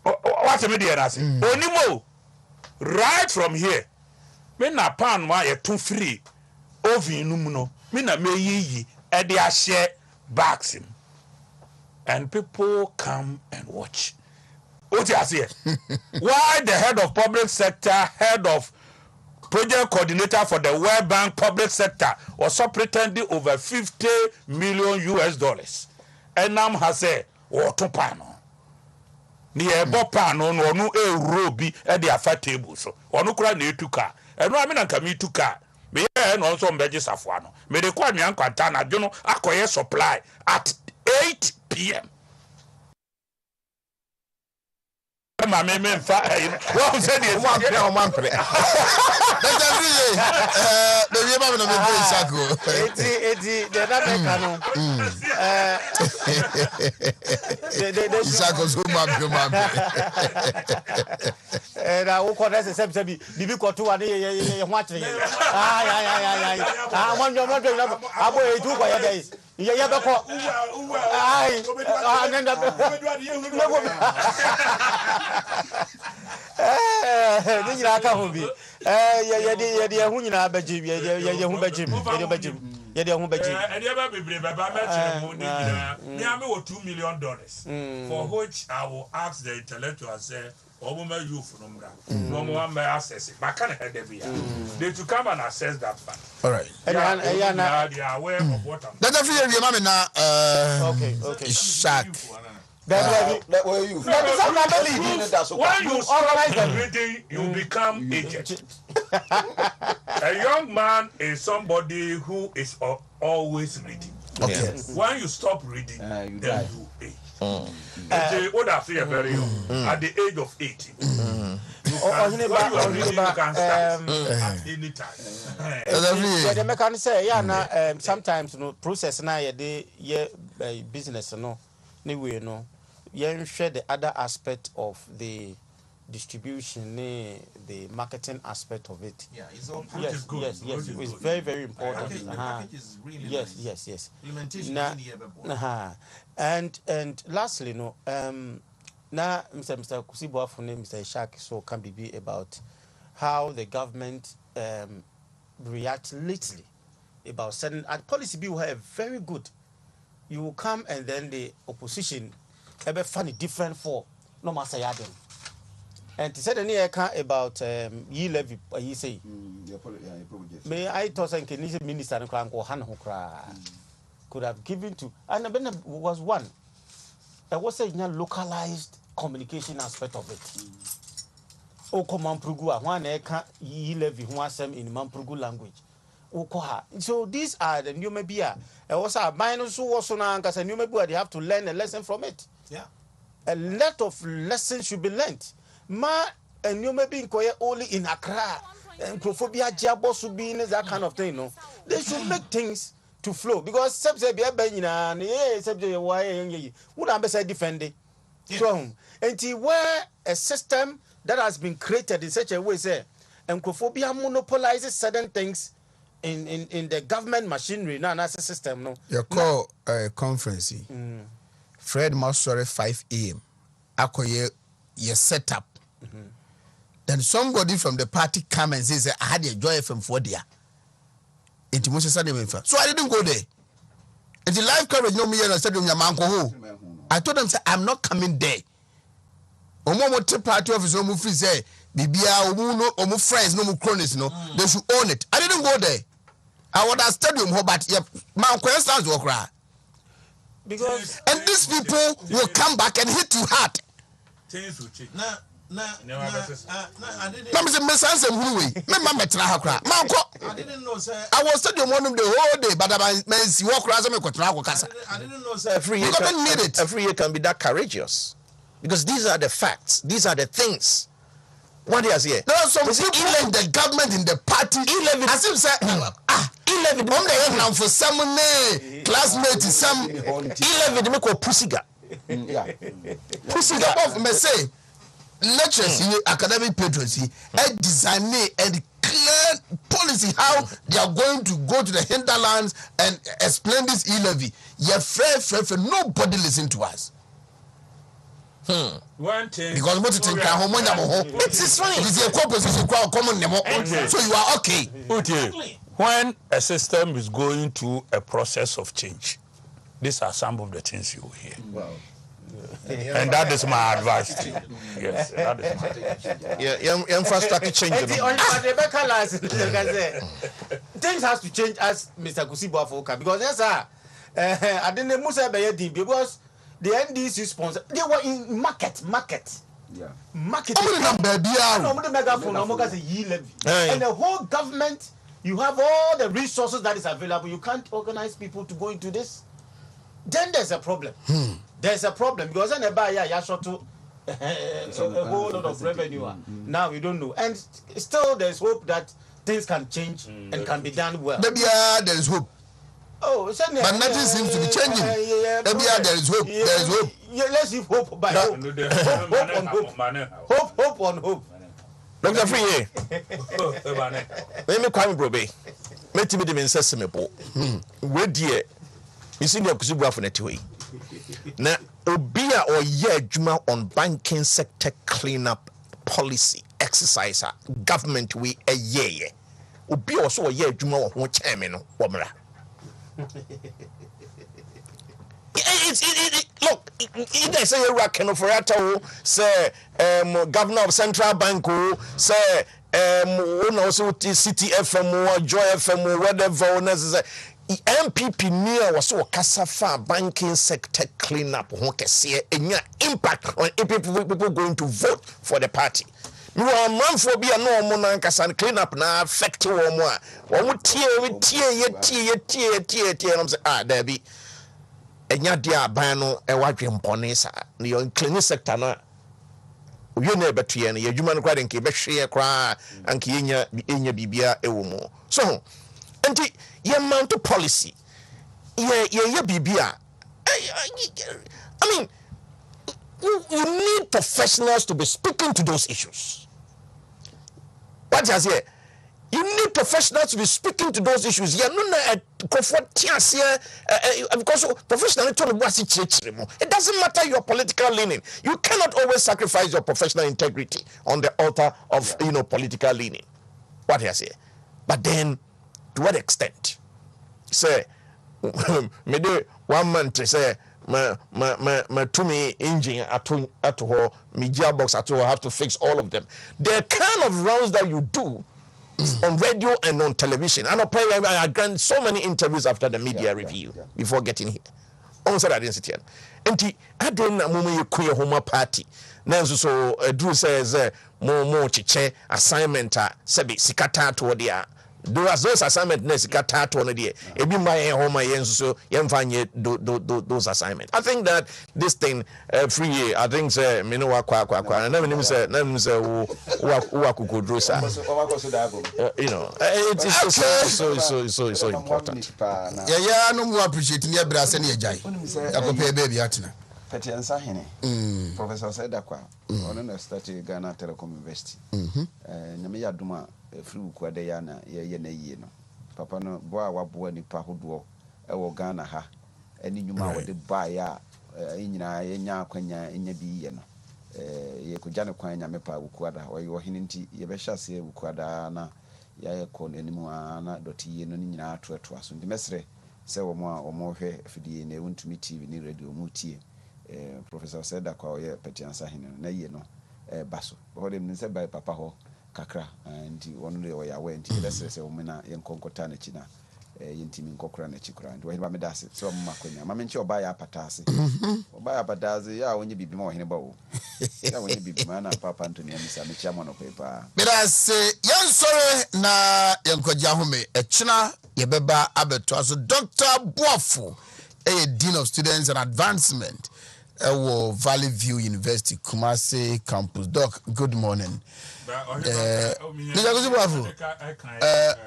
What's a media? Onimo, right from here. Me na pan why a 2 free, ovi numuno, me na me ye, a dear share backs him. And people come and watch. What you say? Why the head of public sector, head of project coordinator for the World Bank public sector was so pretending over $50 million. And now has said, "Water panel." Near Bob Pano, no robi at the affair table. So, or no cry near to car. And no, I mean, I come to car. Me and also Megis Afwano. May they call me Uncle Tana, you know, acquire supply at 8 p.m. Ma me fa wo se di o man pre that's really the way ma no me dey sako eti the na be kanu the sako so ma na wo ko dese se bibi ko to wa ne ye ho akire ya mo abo e tu ko ya dey ye be ko ai nenda ni nyina ka ho bi ye de hu nyina bagye ye hu bagye ye de hu bagye e de ba bebre baba ma kire mo ni nyina me am $2 million for which I will ask the intellectual say Obama youth number. No more may assess it. But can I be? They to come and assess that fact. All right. They are aware of what I'm. That's a free your mommy now. Okay. Shark. That were you. When you stop reading, you become agent. A young man is somebody who is always reading. Okay. Yes. When you stop reading, you then you age. They would have said very young, at the age of 18. You can start at any time. The mechanic say, sometimes process na ye business no, anyway no, you share the other aspect of the distribution, the marketing aspect of it. Yeah, it's all Yes, it's very, very important. The package is really yes, nice. yes. Implementation Na- is really and lastly, now Mr. Kusibo Afune, Mr. Ishak, so can be about how the government react lately about certain policy be very good. You will come and then the opposition have a funny different for no matter yaden. And to say any about ye levy, you say, may I toss and can minister and crank or hand could have given to, and then was one. There was a localized communication aspect of it. O command prugu, one eka ye levy one sem in Mamprugu language. So these are the new mebia. And also a minus who was on anchors and new mebia, they have to learn a lesson from it. Yeah. A lot of lessons should be learned. And you may be only in Accra and Crophobia Jabos should be in that kind of thing. No, they should make things to flow because subsidy and subsidy why would I say defending strong and where a system that has been created in such a way say and Crophobia monopolizes certain things in the government machinery now as a system. No, your call conference. Fred Masore 5 a.m. Akoye ye set up. Then somebody from the party come and says, I had a Joy FM for there. So I didn't go there. And the live coverage no me and I said to my I told them say I'm not coming there. Omo party office no free say bibia omo friends no mo cronies no they should own it. I didn't go there. I was at stadium but man questions were cry. Because and these people will come back and hit you hard. Things will change. I didn't know, sir. I was studying one of the whole day, but I walk around I didn't know, sir. Every year can be that courageous. Because these are the facts. These are the things. What is here? There are some people in the government, in the party. 11. As if say, 11. Now for some classmates, some 11. They make a pussiga. Pussiga of me say. Lectures here, academic patrons here, and design and clear policy how they are going to go to the hinterlands and explain this e-levy. Yeah, fair, nobody listen to us. One thing because what it is funny. It is a co-position common. So you are okay. When a system is going through a process of change, these are some of the things you will hear. Wow. And that is my advice to you. Yes, that is my advice. Yeah, infrastructure changing. Things has to change as Mr. Kusibo Afoka because yes, sir. I didn't Musa Bayedi because the NDC sponsor they were in market. Yeah. Market. And the whole government, you have all the resources that is available. You can't organize people to go into this. Then there's a problem. There's a problem because then you short to a whole lot of revenue. Now we don't know, and still there's hope that things can change and can be done well. Maybe there is hope. Oh, but nothing seems to be changing. Maybe there is hope. There is hope. Yeah, let's see hope by hope. Hope on hope. Dr. Free, let me come, Brobe. Let me be sensible. Where dear, you see the Kusibu for netway. Now, Obia or ye Juma on banking sector cleanup policy exercise government we a year. Obia also a year Juma or chairman Womra. look, either say you are Kenoforata, say governor of Central Bank, say also City FM or Joy FM or whatever necessary. MPP near was so Kasafa banking sector cleanup who can see any impact on people going to vote for the party. You are man for be a no monancas and clean up now affect you or more. One would tear and I'm saying, there be a yadia bano a white imponesa. You're in clinic sector now. You never tear any human crying keep a share cry and Kenya in your bibia ewomo. So, and ye mount to policy. Ye bibia. I mean, you need professionals to be speaking to those issues. What has here? You need professionals to be speaking to those issues. You know, because professional it doesn't matter your political leaning. You cannot always sacrifice your professional integrity on the altar of political leaning. What has here? But then, to what extent? Say, maybe 1 month say. My Wontumi engine at home, my gearbox at home, I have to fix all of them. The kind of rounds that you do on radio and on television. And I grant so many interviews after the media review before getting here. Almost I didn't sit here. And I didn't know you queer home party. Now so Drew says more chiche assignment sebi sikata to the those assignments necessary to one day. Ebi my home so those assignments. I think that this thing free. I think say me no kwa. And then say who kukudrusa. It is so important. Yeah, no more appreciating your brass and your jai. I go pay baby atina. Petiansa hene. Professor said that on the study Ghana Telecom University. Nyame yaduma free kwade ya na ye na yie no. Papa no boa wabo nipa hodo e wo Ghana ha. Eni nyuma wo de ba ya nyina ye nya akwanya nya bi ye no. Ye ko jane kwan nyame pa wukwada wo hene nti ye be hyase wukwada na ya ko nanimu ana doti ye no nyina atoato aso. Ndi mesre se wo mo hwe afidie na Wontumi TV ni radio mu tie. Professor said that kwa petiansa hene na ye no baso ho dem nse by papa ho kakra and one day we away nti let's say we na yenkonkota na china yentimi nkokora na chikura and we ba me dase so mama kwanya mama nchi oba ya patase oba ya patase ya wonye bibi ma wo hene ba wo ya wonye bibi ma na papa Anthony amisa me chia mono pepa Bedase yansore na yankwaja home echina yebeba abeto so Dr. Boafo Dean of Students and Advancement Valley View University Kumasi campus. Doc, good morning.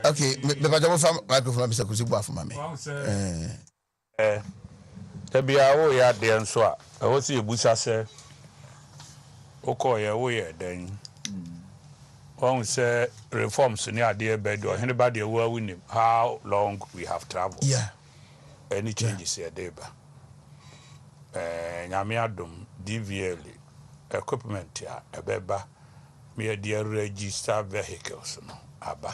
Okay, microphone Mr. Kusibuafu mami. Tebia wo ya de nso a wo se ebusa se okoye wo ye den. Won say reforms ni ade be do hene ba de wo awunim how long we have traveled. Yeah. Any changes here there ba. Nyame adom DVL equipment ya ebeba me dey register vehicles no aba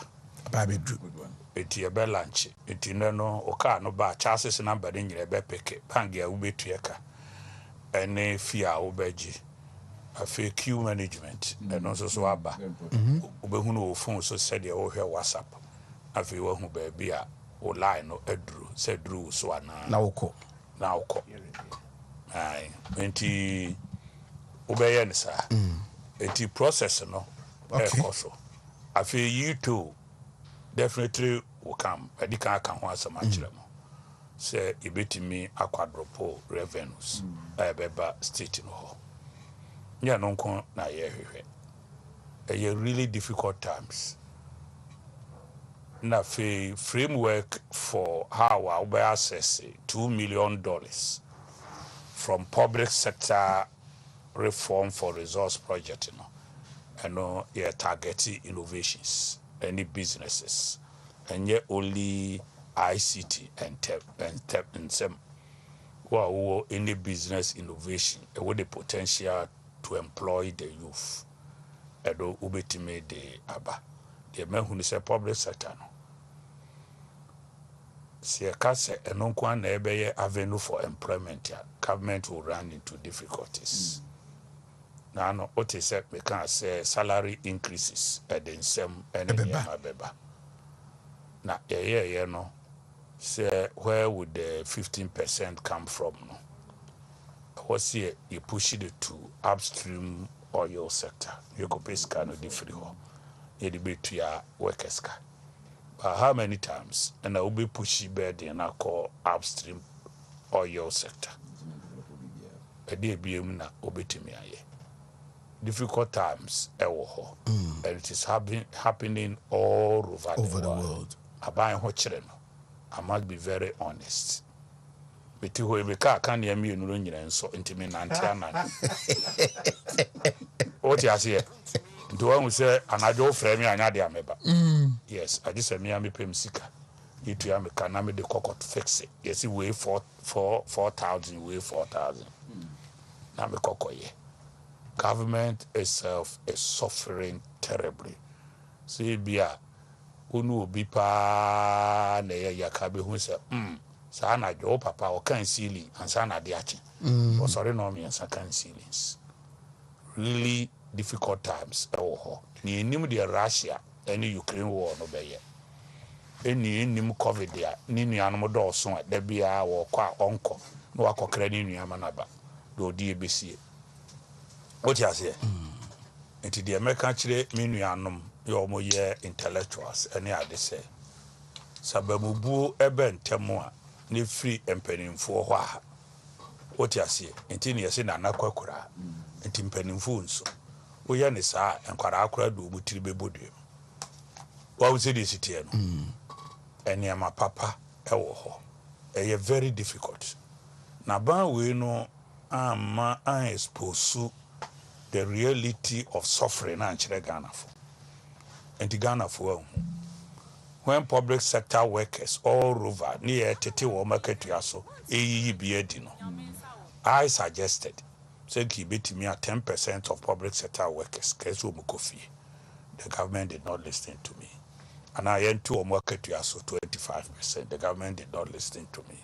be good one eti ebe lunch eti no o car no ba chassis number dey nyere ebe peke bang ya ubetu ka ene fia obeji afi queue management and also so aba obehu no phone so said dey o hwe WhatsApp afi wo hu ba bia o line no edru se dru so ana na woko ai enti obeye nsa enti process no so afi you too definitely will come edika kan ho asama kire mo say ibetimi akwadropo revenues ebeba state no ho nya no nko na ye hwehwe a really difficult times na framework for how I will access $2 million from public sector reform for resource project, targeting innovations, any businesses, and yet only ICT and tech and some any business innovation with the potential to employ the youth. Edo ubetime de aba. The man who is a public sector no. se ka se eno kwa na ebe avenue for employment ya government will run into difficulties. Now no what is said we can say salary increases at the same and beba. Na yeah no say where would the 15% come from no? What's here you push it to upstream oil sector. You go pay scan no different ho. You debate to your workers ka. But how many times and I will be pushy bed and I call upstream oil sector. A day be na obetimi aye. Difficult times and it is happening all over the world. About what I must be very honest. But you will can hear me in so intimate Nantiana. What you say? To one who say, and I don't frame me another ameba. Yes, I just say me am pay sika. You to am can the cocoa fix it. Yes, you weigh 4,000, weigh 4,000. Now me cocoa ye. Government itself is suffering terribly. See, bia unu bi pa na ya kabe hu se sa na jo papa o kan sili ansa na de ache. O sorry no me ansa kan ceilings. Really difficult times ni enim de Russia and Ukraine war no be ye. Eni enim COVID dia ni nuanom do so da bia wo kwa onko no akokra ni nuama na ba do di ebesie. What you say? Into the American chile minuanum, your more intellectuals, and yeah, they say. Sababu eben temua, ni free and penning for wha. What you say? Into near sin and aquacura, and timpenning foons. We yanisa and quaracra do mutibe body. What was it? Is it here? And near my papa, a very difficult. Naba we know, ma I expose the reality of suffering and Ghana for. And Ghana for when public sector workers all over near Tete or market yaso, AEBDino. I suggested say give me a 10% of public sector workers, Kesu Mukofi. The government did not listen to me. And I went to a market yaso 25%. The government did not listen to me.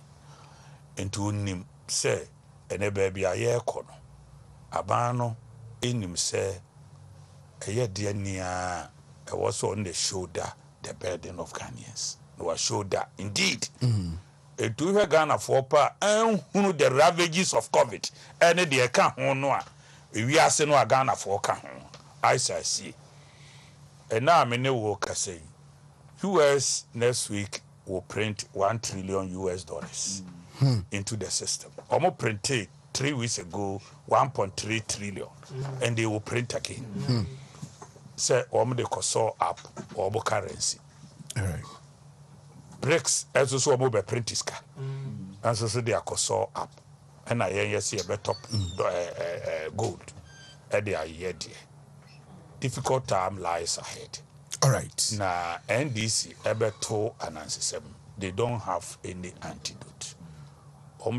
Into nim say and a baby a year kono. Abano in him say a year dear near was on the shoulder the burden of Ghanaians. No shoulder indeed. A two Ghana for pa and who the ravages of COVID and the account no we are saying no Ghana for account. I see. And now I'm in a worker saying US next week will print $1 trillion into the system. Almost printed 3 weeks ago 1.3 trillion and they will print again. Say the coso up or currency. All right. BRICS as also mobile print iska. And so they are coso up. And I see a better gold. And they are here. Difficult time lies ahead. All right. Now NDC ebeto anansi they don't have any antidote.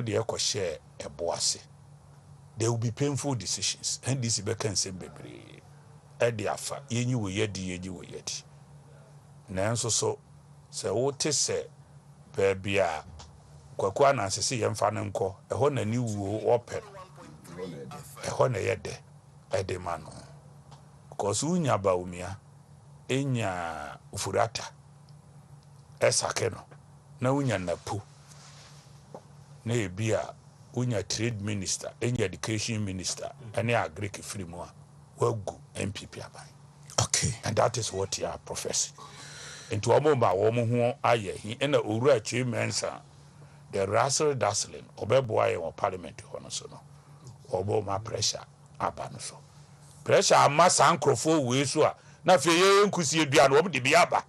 The eco share a boase. There will be painful decisions. NDC bekan say bebre. Edi afa yenyi we yedi. Nanso so se wote se baby a kwaku anansi se yemfa ne nko eho na ni wuo open. Eho na yede ede mano. Because unya ba umia enya ufurata esakeno na unya napu na ebia unya trade minister enya education minister ene agric free mo wagu MPP aban. Okay. And that is what you are professing. Into omomba womo ho aye hi ena owura atwe mensa the rassle dazzling obeboa ye parliament hono so no obo ma pressure aba no so pressure ama sankrofo we so a na fe ye nkusi edua no obde bi aba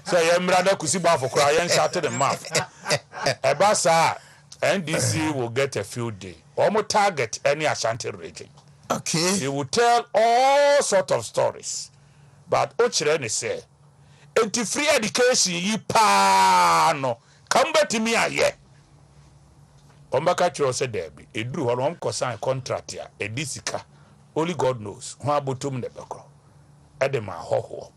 so ye mrada kusi ba for kra ye shut the mouth eba sa NDC will get a field day almost target any Ashanti region. Okay. They will tell all sort of stories but ochire say enti free education yi pa no come back to me aye ombaka chiro say there be eduru ho no sign contract ya edisika only God knows who abotum ne bekro edema hoho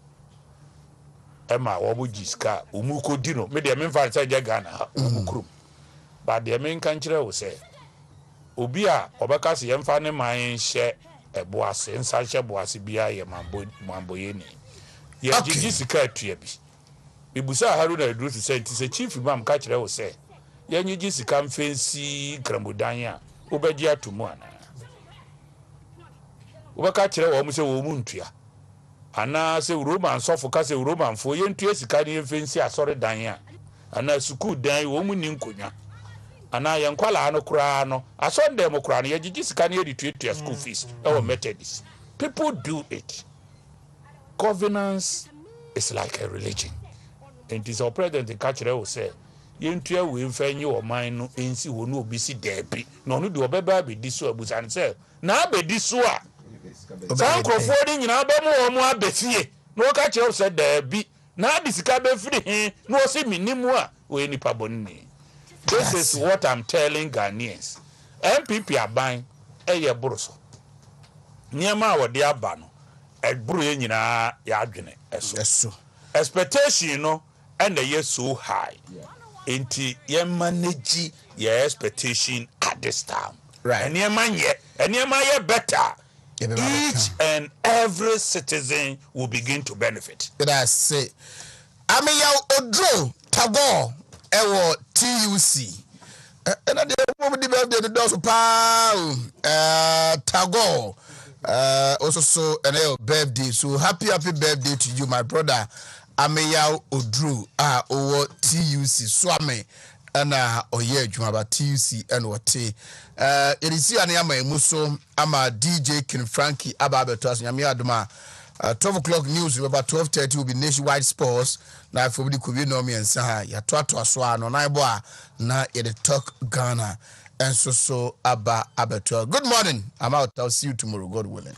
Emma wobu jiska umuko dino me de me fa say Ghana umukrum ba de me nka nkire wo say obi a obeka se yemfa ne man hye eboase nsa hye boase bia ye mambo ye ni ye gigi sika atua bi bibusa Haruna Edru say ti se chief imam ka kire wo say ye nyigi sika mfensi kramodan a obeji atomu ana obeka kire wo mu se wo mu ntua ana se Roman sofo ka se Roman fo ye ntua sika ne mfensi asore dan a ana suku dan wo mu ni nkonya ana ye nkwala no kura no asonde mo kura no ye gigi sika ne ye tuatua school fees our methodist people do it. Governance is like a religion. And it is our president in Kachire will say ye ntua we mfa nyi o man no ensi wo no obi si debi no no de obeba be diso abusan say na be diso a san krofo di nyina ba mu o mu abefie no ka kire say debi na di sika be firi he no o se minimu a we nipa bonni. This is what I'm telling Ghanaians. MPP aban eye boroso niema a wode aba no eburu ye nyina ya adwene eso expectation no and ye so high enti ye manage your expectation at this time, right? And ye better. Each and every citizen will begin to benefit. That's it. I mean, ya Odro Tago ewo TUC. And at the moment the birthday the does Tago also so an birthday. So happy birthday to you, my brother. Ameya Odru over TUC Swame and oye jumaba TUC and what it is here near my muso ama DJ King Frankie Ababetos Yamia Duma 12 o'clock news about 12:30 will be nationwide sports now for the Kubi no me and Saha ya twatwa swa no na boa na it talk Ghana and so Abba Abetos. Good morning. I'm out. I'll see you tomorrow, God willing.